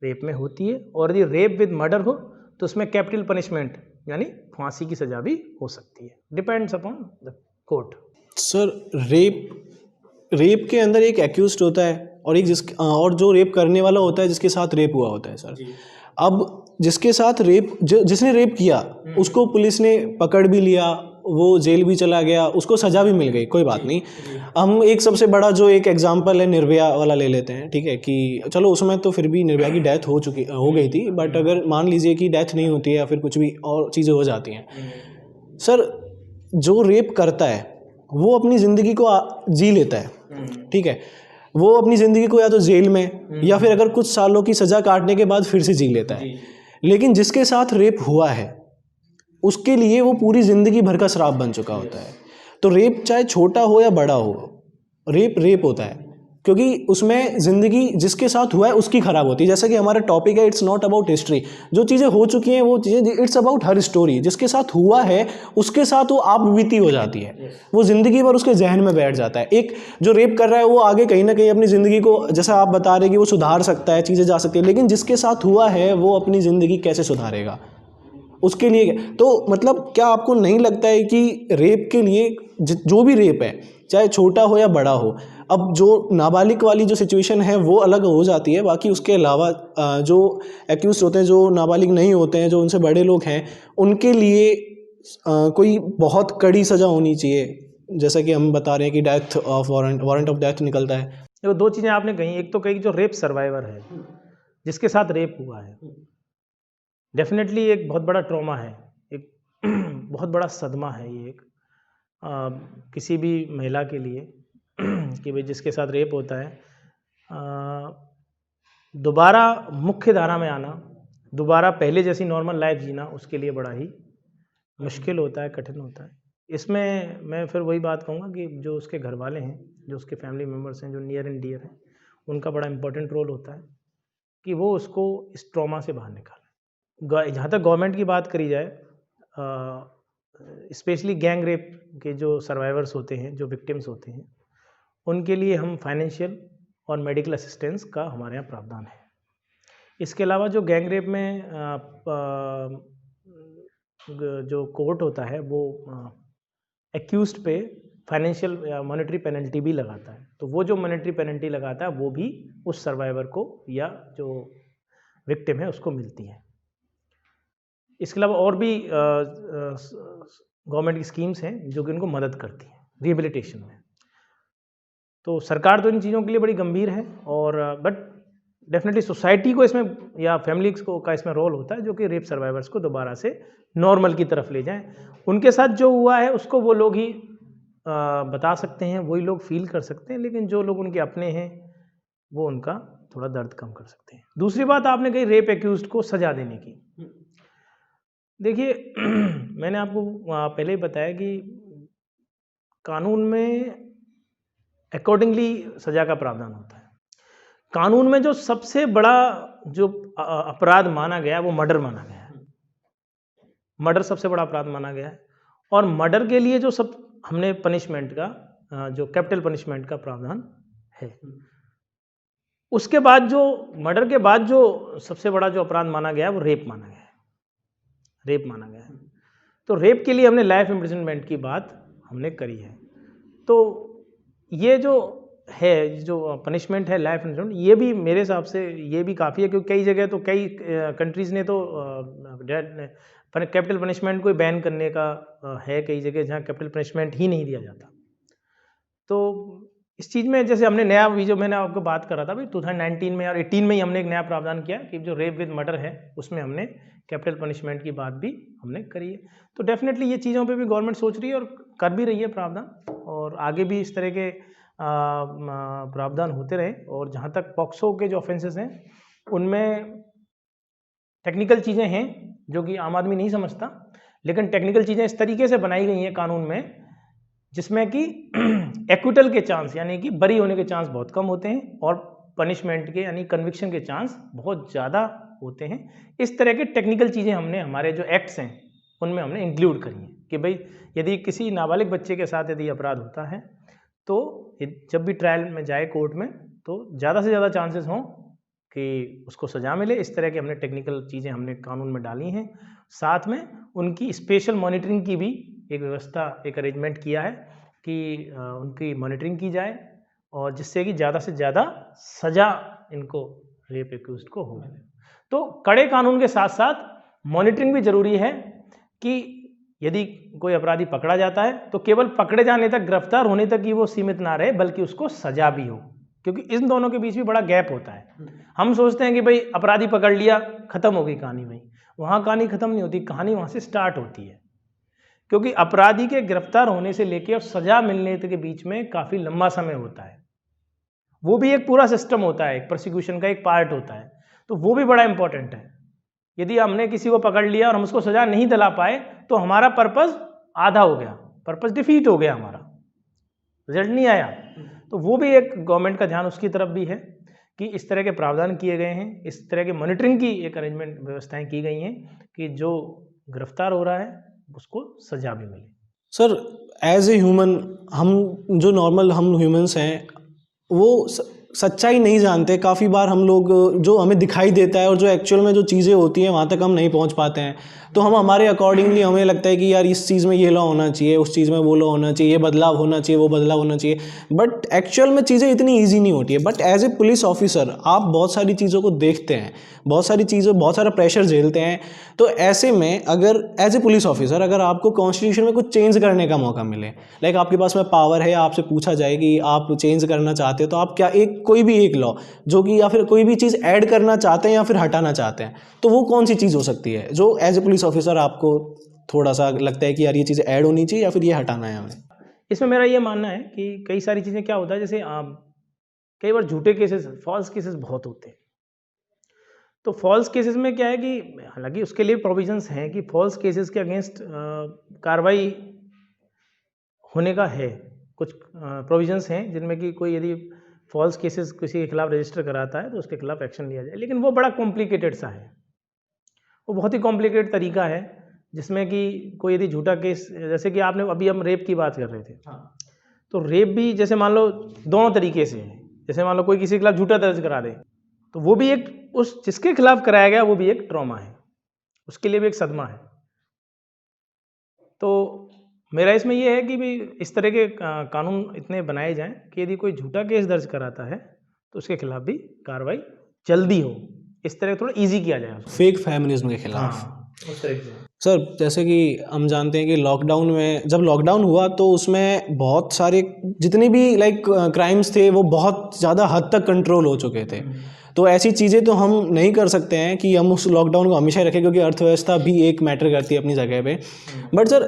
रेप में होती है, और यदि रेप विद मर्डर हो तो उसमें कैपिटल पनिशमेंट यानी फांसी की सज़ा भी हो सकती है, depends upon the court. Sir rape के अंदर एक एक्यूज्ड होता है और और जो रेप करने वाला होता है जिसके साथ रेप हुआ होता है सर। अब जिसके साथ जिसने रेप किया उसको पुलिस ने पकड़ भी लिया, वो जेल भी चला गया, उसको सज़ा भी मिल गई, कोई बात नहीं। हम एक सबसे बड़ा जो एक एग्जांपल है निर्भया वाला ले लेते हैं, ठीक है, कि चलो उसमें तो फिर भी निर्भया की डेथ हो गई थी, बट अगर मान लीजिए कि डेथ नहीं होती है या फिर कुछ भी और चीज़ें हो जाती हैं, सर जो रेप करता है वो अपनी ज़िंदगी को जी लेता है, ठीक है, वो अपनी ज़िंदगी को या तो जेल में या फिर अगर कुछ सालों की सज़ा काटने के बाद फिर से जी लेता है। लेकिन जिसके साथ रेप हुआ है उसके लिए वो पूरी ज़िंदगी भर का श्राप बन चुका होता है। तो रेप चाहे छोटा हो या बड़ा हो, रेप होता है, क्योंकि उसमें ज़िंदगी जिसके साथ हुआ है उसकी ख़राब होती है। जैसा कि हमारा टॉपिक है, इट्स नॉट अबाउट हिस्ट्री, जो चीज़ें हो चुकी हैं वो चीज़ें, इट्स अबाउट हर स्टोरी। जिसके साथ हुआ है उसके साथ वो आप बीती हो जाती है, वो ज़िंदगी भर उसके जहन में बैठ जाता है। एक जो रेप कर रहा है वो आगे कहीं ना कहीं अपनी ज़िंदगी को, जैसा आप बता रहे कि वो सुधार सकता है, चीज़ें जा सकती है, लेकिन जिसके साथ हुआ है वो अपनी ज़िंदगी कैसे सुधारेगा, उसके लिए तो मतलब क्या आपको नहीं लगता है कि रेप के लिए जो भी रेप है चाहे छोटा हो या बड़ा हो, अब जो नाबालिग वाली जो सिचुएशन है वो अलग हो जाती है, बाकी उसके अलावा जो एक्यूज होते हैं, जो नाबालिग नहीं होते हैं, जो उनसे बड़े लोग हैं, उनके लिए कोई बहुत कड़ी सज़ा होनी चाहिए, जैसा कि हम बता रहे हैं कि death of warrant of death निकलता है। देखो, दो चीज़ें आपने कही, एक तो कही जो रेप सर्वाइवर है, जिसके साथ रेप हुआ है, डेफिनेटली एक बहुत बड़ा ट्रॉमा है, एक बहुत बड़ा सदमा है ये एक किसी भी महिला के लिए कि भाई जिसके साथ रेप होता है, दोबारा मुख्य धारा में आना, दोबारा पहले जैसी नॉर्मल लाइफ जीना उसके लिए बड़ा ही मुश्किल होता है, कठिन होता है। इसमें मैं फिर वही बात कहूँगा कि जो उसके घर वाले हैं, जो उसके फैमिली मेम्बर्स हैं, जो नियर एंड डियर हैं, उनका बड़ा इंपॉर्टेंट रोल होता है कि वो उसको इस ट्रॉमा से बाहर निकालें। जहाँ तक गवर्नमेंट की बात करी जाए, स्पेशली गैंग रेप के जो सर्वाइवर्स होते हैं, जो विक्टिम्स होते हैं, उनके लिए हम फाइनेंशियल और मेडिकल असिस्टेंस का हमारे यहाँ प्रावधान है। इसके अलावा जो गैंग रेप में जो कोर्ट होता है वो एक्यूज्ड पे फाइनेंशियल या मॉनेटरी पेनल्टी भी लगाता है, तो वो जो मॉनेटरी पेनल्टी लगाता है वो भी उस सर्वाइवर को या जो विक्टिम है उसको मिलती है। इसके अलावा और भी गवर्नमेंट की स्कीम्स हैं जो कि उनको मदद करती हैं रिहेबिलिटेशन में। तो सरकार तो इन चीज़ों के लिए बड़ी गंभीर है, और बट डेफिनेटली सोसाइटी को इसमें या फैमिलीज को का इसमें रोल होता है, जो कि रेप सर्वाइवर्स को दोबारा से नॉर्मल की तरफ ले जाएं। उनके साथ जो हुआ है उसको वो लोग ही बता सकते हैं, वही लोग फील कर सकते हैं, लेकिन जो लोग उनके अपने हैं वो उनका थोड़ा दर्द कम कर सकते हैं। दूसरी बात आपने कही रेप एक्यूज्ड को सजा देने की। देखिए मैंने आपको पहले ही बताया कि कानून में अकॉर्डिंगली सजा का प्रावधान होता है। कानून में जो सबसे बड़ा जो अपराध माना गया है वो मर्डर माना गया है। मर्डर सबसे बड़ा अपराध माना गया है, और मर्डर के लिए जो सब हमने पनिशमेंट का जो कैपिटल पनिशमेंट का प्रावधान है। उसके बाद जो मर्डर के बाद जो सबसे बड़ा जो अपराध माना गया है वो रेप माना गया है, रेप माना गया है। तो रेप के लिए हमने लाइफ इम्प्रिजनमेंट की बात हमने करी है। तो ये जो है, जो पनिशमेंट है लाइफ इम्प्रिजनमेंट, ये भी मेरे हिसाब से ये भी काफ़ी है, क्योंकि कई जगह तो कई कंट्रीज़ ने तो कैपिटल पनिशमेंट को बैन करने का है, कई जगह जहाँ कैपिटल पनिशमेंट ही नहीं दिया जाता। तो इस चीज़ में जैसे हमने नया भी जो मैंने आपको बात कर रहा था भाई 2019 में और 18 में ही हमने एक नया प्रावधान किया कि जो रेप विद मर्डर है उसमें हमने कैपिटल पनिशमेंट की बात भी हमने करी है। तो डेफिनेटली ये चीज़ों पे भी गवर्नमेंट सोच रही है और कर भी रही है प्रावधान, और आगे भी इस तरह के प्रावधान होते रहे। और जहाँ तक पॉक्सो के जो ऑफेंसेस हैं उनमें टेक्निकल चीज़ें हैं जो कि आम आदमी नहीं समझता, लेकिन टेक्निकल चीज़ें इस तरीके से बनाई गई हैं कानून में जिसमें कि एक्विटल के चांस यानी कि बरी होने के चांस बहुत कम होते हैं, और पनिशमेंट के यानी कन्विक्शन के चांस बहुत ज़्यादा होते हैं। इस तरह के टेक्निकल चीज़ें हमने हमारे जो एक्ट्स हैं उनमें हमने इंक्लूड करी हैं कि भाई यदि किसी नाबालिग बच्चे के साथ यदि अपराध होता है तो जब भी ट्रायल में जाए कोर्ट में तो ज़्यादा से ज़्यादा चांसेस हों कि उसको सज़ा मिले। इस तरह की हमने टेक्निकल चीज़ें हमने कानून में डाली हैं। साथ में उनकी स्पेशल मॉनिटरिंग की भी एक व्यवस्था, एक अरेंजमेंट किया है कि उनकी मॉनिटरिंग की जाए और जिससे कि ज़्यादा से ज़्यादा सज़ा इनको रेप एक्यूज्ड को हो। तो कड़े कानून के साथ साथ मॉनिटरिंग भी ज़रूरी है कि यदि कोई अपराधी पकड़ा जाता है तो केवल पकड़े जाने तक, गिरफ्तार होने तक ही वो सीमित ना रहे, बल्कि उसको सज़ा भी हो, क्योंकि इन दोनों के बीच भी बड़ा गैप होता है। हम सोचते हैं कि भाई अपराधी पकड़ लिया, ख़त्म हो गई कहानी, भाई वहाँ कहानी ख़त्म नहीं होती, कहानी वहाँ से स्टार्ट होती है। क्योंकि अपराधी के गिरफ्तार होने से लेकर और सज़ा मिलने के बीच में काफ़ी लंबा समय होता है। वो भी एक पूरा सिस्टम होता है, एक प्रोसिक्यूशन का एक पार्ट होता है, तो वो भी बड़ा इंपॉर्टेंट है। यदि हमने किसी को पकड़ लिया और हम उसको सज़ा नहीं दिला पाए तो हमारा पर्पस आधा हो गया, पर्पस डिफीट हो गया, हमारा रिजल्ट नहीं आया। तो वो भी एक गवर्नमेंट का ध्यान उसकी तरफ भी है कि इस तरह के प्रावधान किए गए हैं, इस तरह के मॉनिटरिंग की एक अरेंजमेंट व्यवस्थाएं की गई हैं कि जो गिरफ्तार हो रहा है उसको सज़ा भी मिले। सर, एज ए ह्यूमन, हम जो नॉर्मल हम ह्यूमंस हैं वो सच्चाई नहीं जानते। काफ़ी बार हम लोग जो हमें दिखाई देता है और जो एक्चुअल में जो चीज़ें होती हैं वहाँ तक हम नहीं पहुँच पाते हैं। तो हम हमारे अकॉर्डिंगली हमें लगता है कि यार इस चीज़ में ये लॉ होना चाहिए, उस चीज़ में वो लॉ होना चाहिए, ये बदलाव होना चाहिए, वो बदलाव होना चाहिए। बट एक्चुअल में चीज़ें इतनी ईजी नहीं होती है। But as a police officer आप बहुत सारी चीज़ों को देखते हैं, बहुत सारी चीज़ें, बहुत सारा प्रेशर झेलते हैं। तो ऐसे में अगर एज ए पुलिस ऑफिसर अगर आपको कॉन्स्टिट्यूशन में कुछ चेंज करने का मौका मिले, लाइक आपके पास में पावर है, आपसे पूछा जाए कि आप चेंज करना चाहते हो, तो आप क्या कोई भी एक लॉ जो कि, या फिर कोई भी चीज़ ऐड करना चाहते हैं या फिर हटाना चाहते हैं, तो वो कौन सी चीज़ हो सकती है जो एज ए पुलिस ऑफिसर आपको थोड़ा सा लगता है कि यार ये चीज़ें ऐड होनी चाहिए या फिर ये हटाना है हमें? इसमें मेरा ये मानना है कि कई सारी चीज़ें क्या होता है, जैसे कई बार झूठे केसेस, फॉल्स केसेस बहुत होते हैं। तो फॉल्स केसेस में क्या है कि हालांकि उसके लिए प्रोविजंस हैं कि फॉल्स केसेस के अगेंस्ट कार्रवाई होने का है। कुछ प्रोविजंस हैं जिनमें कि कोई यदि फॉल्स केसेस किसी के खिलाफ रजिस्टर कराता है तो उसके खिलाफ एक्शन लिया जाए, लेकिन वो बड़ा कॉम्प्लिकेटेड सा है। वो बहुत ही कॉम्प्लिकेटेड तरीका है जिसमें कि कोई यदि झूठा केस, जैसे कि आपने अभी हम रेप की बात कर रहे थे, तो रेप भी जैसे मान लो दोनों तरीके से है। जैसे मान लो कोई किसी के खिलाफ झूठा दर्ज करा दे तो वो भी एक, उस जिसके खिलाफ कराया गया वो भी एक ट्रॉमा है, उसके लिए भी एक सदमा है। तो मेरा इसमें ये है कि भी इस तरह के कानून इतने बनाए जाएं कि यदि कोई झूठा केस दर्ज कराता है तो उसके खिलाफ भी कार्रवाई जल्दी हो, इस तरह थोड़ा इजी किया जाए उसको। फेक फेमिनिज्म के खिलाफ। हाँ, उस तरह से। सर, जैसे कि हम जानते हैं कि लॉकडाउन में, जब लॉकडाउन हुआ तो उसमें बहुत सारे जितने भी लाइक क्राइम्स थे वो बहुत ज़्यादा हद तक कंट्रोल हो चुके थे। तो ऐसी चीज़ें तो हम नहीं कर सकते हैं कि हम उस लॉकडाउन को हमेशा रखें, क्योंकि अर्थव्यवस्था भी एक मैटर करती है अपनी जगह पे। बट सर,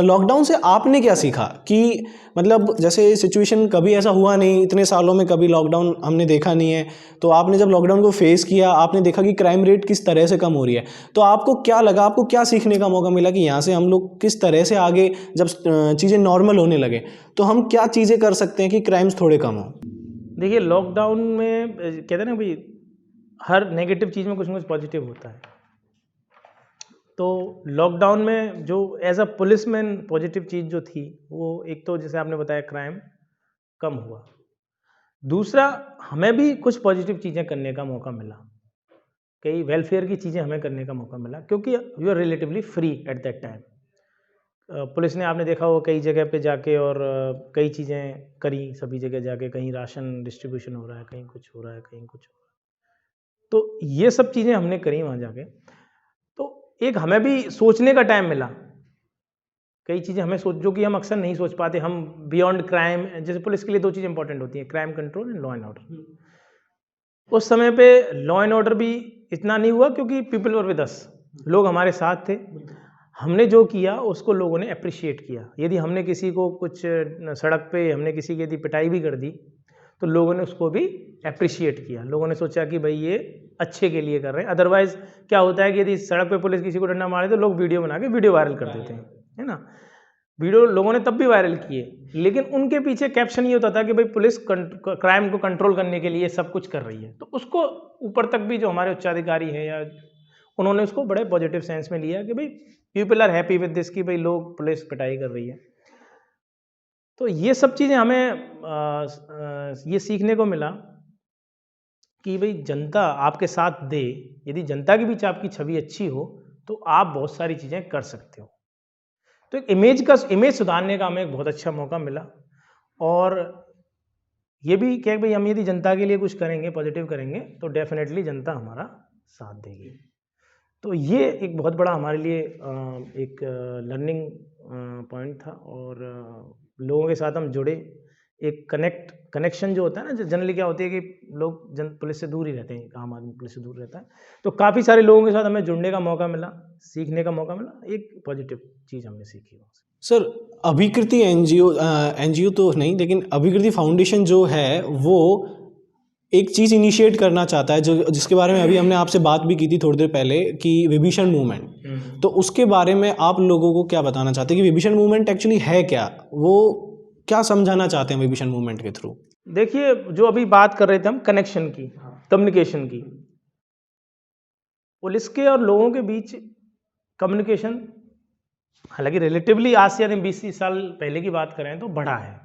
लॉकडाउन से आपने क्या सीखा कि मतलब जैसे सिचुएशन कभी ऐसा हुआ नहीं, इतने सालों में कभी लॉकडाउन हमने देखा नहीं है, तो आपने जब लॉकडाउन को फेस किया आपने देखा कि क्राइम रेट किस तरह से कम हो रही है। तो आपको क्या लगा, आपको क्या सीखने का मौका मिला कि यहाँ से हम लोग किस तरह से आगे, जब चीज़ें नॉर्मल होने लगे तो हम क्या चीज़ें कर सकते हैं कि क्राइम्स थोड़े कम हों? देखिए लॉकडाउन में कहते हैं ना भाई, हर नेगेटिव चीज़ में कुछ ना कुछ पॉजिटिव होता है। तो लॉकडाउन में जो एज अ पुलिसमैन पॉजिटिव चीज़ जो थी वो, एक तो जैसे आपने बताया क्राइम कम हुआ, दूसरा हमें भी कुछ पॉजिटिव चीज़ें करने का मौका मिला, कई वेलफेयर की चीज़ें हमें करने का मौका मिला, क्योंकि we are relatively free at that time. Police ने, आपने देखा हो कई जगह पे जाके और कई चीज़ें करी, सभी जगह जाके, कहीं राशन डिस्ट्रीब्यूशन हो रहा है, कहीं कुछ हो रहा है, कहीं कुछ हो रहा है। तो ये सब चीज़ें हमने करी वहाँ जाके, तो एक हमें भी सोचने का टाइम मिला। कई चीज़ें हमें सोच, जो कि हम अक्सर नहीं सोच पाते, हम बियॉन्ड क्राइम, जैसे पुलिस के लिए दो चीज़ें इंपॉर्टेंट होती हैं, crime control and law and order. उस समय पे लॉ एंड ऑर्डर भी इतना नहीं हुआ क्योंकि पीपल वर विद अस, लोग हमारे साथ थे। हमने जो किया उसको लोगों ने अप्रिशिएट किया। यदि हमने किसी को कुछ सड़क पे हमने किसी की यदि पिटाई भी कर दी तो लोगों ने उसको भी अप्रिशिएट किया। लोगों ने सोचा कि भाई ये अच्छे के लिए कर रहे हैं। अदरवाइज़ क्या होता है कि यदि सड़क पे पुलिस किसी को डंडा मारे तो लोग वीडियो बना के वीडियो वायरल कर देते हैं, है ना। वीडियो लोगों ने तब भी वायरल किए, लेकिन उनके पीछे कैप्शन ये होता था कि भाई पुलिस क्राइम को कंट्रोल करने के लिए सब कुछ कर रही है। तो उसको ऊपर तक भी जो हमारे उच्चाधिकारी हैं या उन्होंने उसको बड़े पॉजिटिव सेंस में लिया कि भाई people are happy with this, कि भाई लोग पुलिस पिटाई कर रही है। तो ये सब चीज़ें हमें ये सीखने को मिला कि भाई जनता आपके साथ दे, यदि जनता के बीच आपकी छवि अच्छी हो तो आप बहुत सारी चीज़ें कर सकते हो। तो एक इमेज सुधारने का हमें एक बहुत अच्छा मौका मिला। और ये भी क्या भाई हम यदि जनता के लिए कुछ करेंगे, पॉजिटिव करेंगे, तो डेफिनेटली जनता हमारा साथ देगी। तो ये एक बहुत बड़ा हमारे लिए एक लर्निंग पॉइंट था। और लोगों के साथ हम जुड़े, एक कनेक्शन जो होता है ना, जनरली क्या होती है कि लोग पुलिस से दूर ही रहते हैं, आम आदमी पुलिस से दूर रहता है, तो काफ़ी सारे लोगों के साथ हमें जुड़ने का मौका मिला, सीखने का मौका मिला, एक पॉजिटिव चीज़ हमने सीखी वहाँ से। सर, अभिकृति एनजीओ तो नहीं, लेकिन अभिकृति फाउंडेशन जो है वो एक चीज़ इनिशिएट करना चाहता है, जो जिसके बारे में अभी हमने आपसे बात भी की थी थोड़ी देर पहले, कि विभीषण मूवमेंट। तो उसके बारे में आप लोगों को क्या बताना चाहते हैं कि विभीषण मूवमेंट एक्चुअली है क्या, वो क्या समझाना चाहते हैं विभीषण मूवमेंट के थ्रू? देखिए, जो अभी बात कर रहे थे हम कनेक्शन की, कम्युनिकेशन की, पुलिस के और लोगों के बीच कम्युनिकेशन हालांकि रिलेटिवली आज से 20-30 साल पहले की बात करें तो बढ़ा है।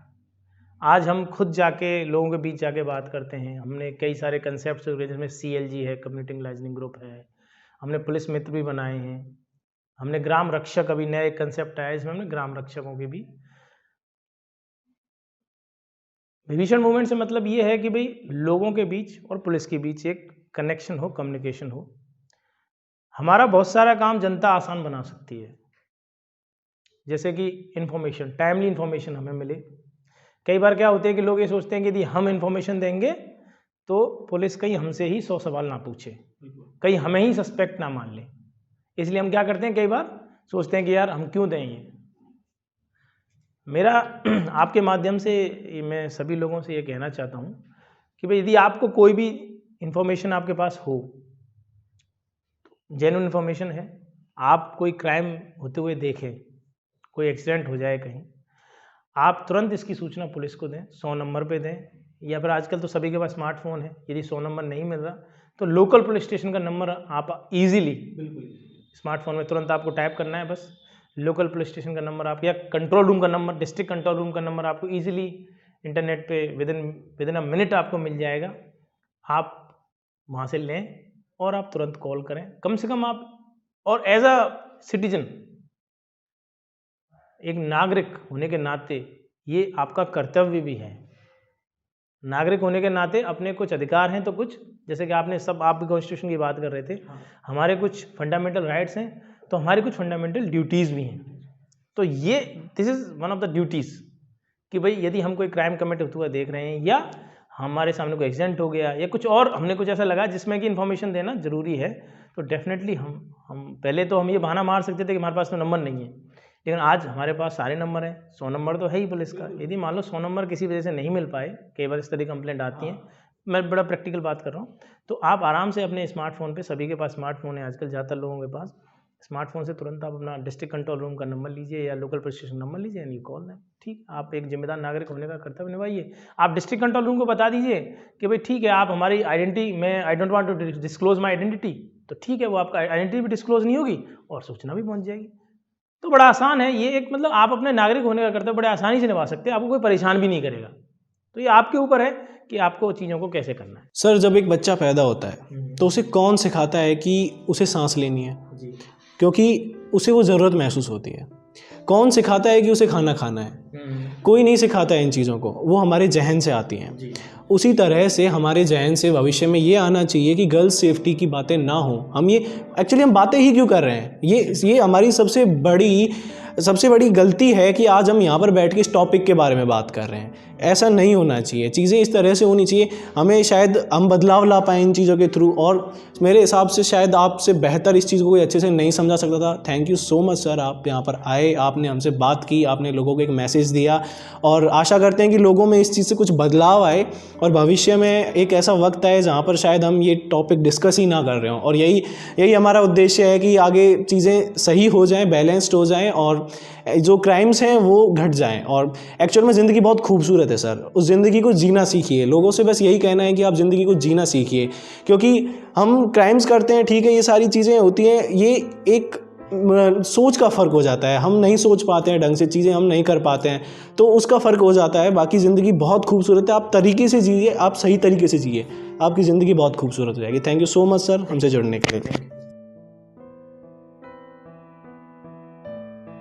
आज हम खुद जाके लोगों के बीच जाके बात करते हैं। हमने कई सारे कंसेप्ट जिसमें CLG है, कम्युनिटी लाइजनिंग ग्रुप है, हमने पुलिस मित्र भी बनाए हैं, हमने ग्राम रक्षक, अभी नया एक कंसेप्ट आया इसमें हमने ग्राम रक्षकों की भी। विभीषण मूवमेंट से मतलब ये है कि भाई लोगों के बीच और पुलिस के बीच एक कनेक्शन हो, कम्युनिकेशन हो। हमारा बहुत सारा काम जनता आसान बना सकती है, जैसे कि इन्फॉर्मेशन, टाइमली इन्फॉर्मेशन हमें मिले। कई बार क्या होते हैं कि लोग ये सोचते हैं कि यदि हम इन्फॉर्मेशन देंगे तो पुलिस कहीं हमसे ही 100 सवाल ना पूछे, कहीं हमें ही सस्पेक्ट ना मान ले। इसलिए हम क्या करते हैं, कई बार सोचते हैं कि यार हम क्यों दें ये। मेरा आपके माध्यम से मैं सभी लोगों से ये कहना चाहता हूँ कि भाई यदि आपको कोई भी इन्फॉर्मेशन आपके पास हो, जेन्युइन इन्फॉर्मेशन है, आप कोई क्राइम होते हुए देखें, कोई एक्सीडेंट हो जाए कहीं, आप तुरंत इसकी सूचना पुलिस को दें, 100 नंबर पे दें, या फिर आजकल तो सभी के पास स्मार्टफोन है, यदि 100 नंबर नहीं मिल रहा तो लोकल पुलिस स्टेशन का नंबर आप इजीली स्मार्टफोन में तुरंत आपको टाइप करना है, बस लोकल पुलिस स्टेशन का नंबर आप, या कंट्रोल रूम का नंबर, डिस्ट्रिक्ट कंट्रोल रूम का नंबर आपको इजीली इंटरनेट पे विदिन अ मिनट आपको मिल जाएगा। आप वहाँ से लें और आप तुरंत कॉल करें, कम से कम आप। और एज अ सिटीजन, एक नागरिक होने के नाते ये आपका कर्तव्य भी है। नागरिक होने के नाते अपने कुछ अधिकार हैं तो कुछ, जैसे कि आप भी कॉन्स्टिट्यूशन की बात कर रहे थे, हमारे कुछ फंडामेंटल राइट्स हैं तो हमारी कुछ फंडामेंटल ड्यूटीज़ भी हैं। तो ये this is one of the duties कि भाई यदि हम कोई क्राइम कमिट होता हुआ देख रहे हैं, या हमारे सामने कोई एक्सीडेंट हो गया, या कुछ और हमने कुछ ऐसा लगा जिसमें कि इन्फॉर्मेशन देना ज़रूरी है, तो डेफिनेटली हम पहले तो हम ये बहाना मार सकते थे कि हमारे पास तो नंबर नहीं है, लेकिन आज हमारे पास सारे नंबर हैं, 100 नंबर तो है ही पुलिस का। यदि मान लो 100 नंबर किसी वजह से नहीं मिल पाए, कई बार इस तरह की कंप्लेंट आती हैं, मैं बड़ा प्रैक्टिकल बात कर रहा हूँ, तो आप आराम से अपने स्मार्टफोन पे, सभी के पास स्मार्टफोन है आजकल, ज़्यादातर लोगों के पास स्मार्टफोन से तुरंत आप अपना डिस्ट्रिक्ट कंट्रोल रूम का नंबर लीजिए या लोकल पुलिस स्टेशन नंबर लीजिए, एंड यू कॉल देम। ठीक, आप एक जिम्मेदार नागरिक होने का कर्तव्य निभाइए। आप डिस्ट्रिक्ट कंट्रोल रूम को बता दीजिए कि भाई ठीक है, आप हमारी आइडेंटिटी में, I don't want to disclose my identity, तो ठीक है, वो आपका आइडेंटिटी भी डिस्क्लोज नहीं होगी और सूचना भी पहुँच जाएगी। तो बड़ा आसान है ये, एक मतलब आप अपने नागरिक होने का कर्तव्य बड़े आसानी से निभा सकते हैं, आपको कोई परेशान भी नहीं करेगा। तो ये आपके ऊपर है कि आपको चीज़ों को कैसे करना है। सर, जब एक बच्चा पैदा होता है तो उसे कौन सिखाता है कि उसे सांस लेनी है? क्योंकि उसे वो ज़रूरत महसूस होती है। कौन सिखाता है कि उसे खाना खाना है? कोई नहीं सिखाता है इन चीज़ों को, वो हमारे जहन से आती हैं। उसी तरह से हमारे जहन से भविष्य में ये आना चाहिए कि गर्ल्स सेफ्टी की बातें ना हो। हम बातें ही क्यों कर रहे हैं? ये हमारी सबसे बड़ी गलती है कि आज हम यहाँ पर बैठ के इस टॉपिक के बारे में बात कर रहे हैं। ऐसा नहीं होना चाहिए, चीज़ें इस तरह से होनी चाहिए। हमें शायद हम बदलाव ला पाएँ इन चीज़ों के थ्रू, और मेरे हिसाब से शायद आपसे बेहतर इस चीज़ को कोई अच्छे से नहीं समझा सकता था। Thank you so much sir, आप यहाँ पर आए, आपने हमसे बात की, आपने लोगों को एक मैसेज दिया, और आशा करते हैं कि लोगों में इस चीज़ से कुछ बदलाव आए और भविष्य में एक ऐसा वक्त आए जहाँ पर शायद हम ये टॉपिक डिस्कस ही ना कर रहे हों। और यही हमारा उद्देश्य है कि आगे चीज़ें सही हो जाएं, बैलेंस्ड हो जाएं, और जो क्राइम्स हैं वो घट जाएं। और एक्चुअल में ज़िंदगी बहुत खूबसूरत है सर, उस ज़िंदगी को जीना सीखिए। लोगों से बस यही कहना है कि आप ज़िंदगी को जीना सीखिए, क्योंकि हम क्राइम्स करते हैं, ठीक है, ये सारी चीज़ें होती हैं, ये एक सोच का फ़र्क हो जाता है। हम नहीं सोच पाते हैं ढंग से, चीज़ें हम नहीं कर पाते हैं, तो उसका फ़र्क हो जाता है। बाकी ज़िंदगी बहुत खूबसूरत है, आप तरीके से जिए, आप सही तरीके से जिए। आपकी ज़िंदगी बहुत खूबसूरत हो जाएगी। Thank you so much sir हमसे जुड़ने के लिए।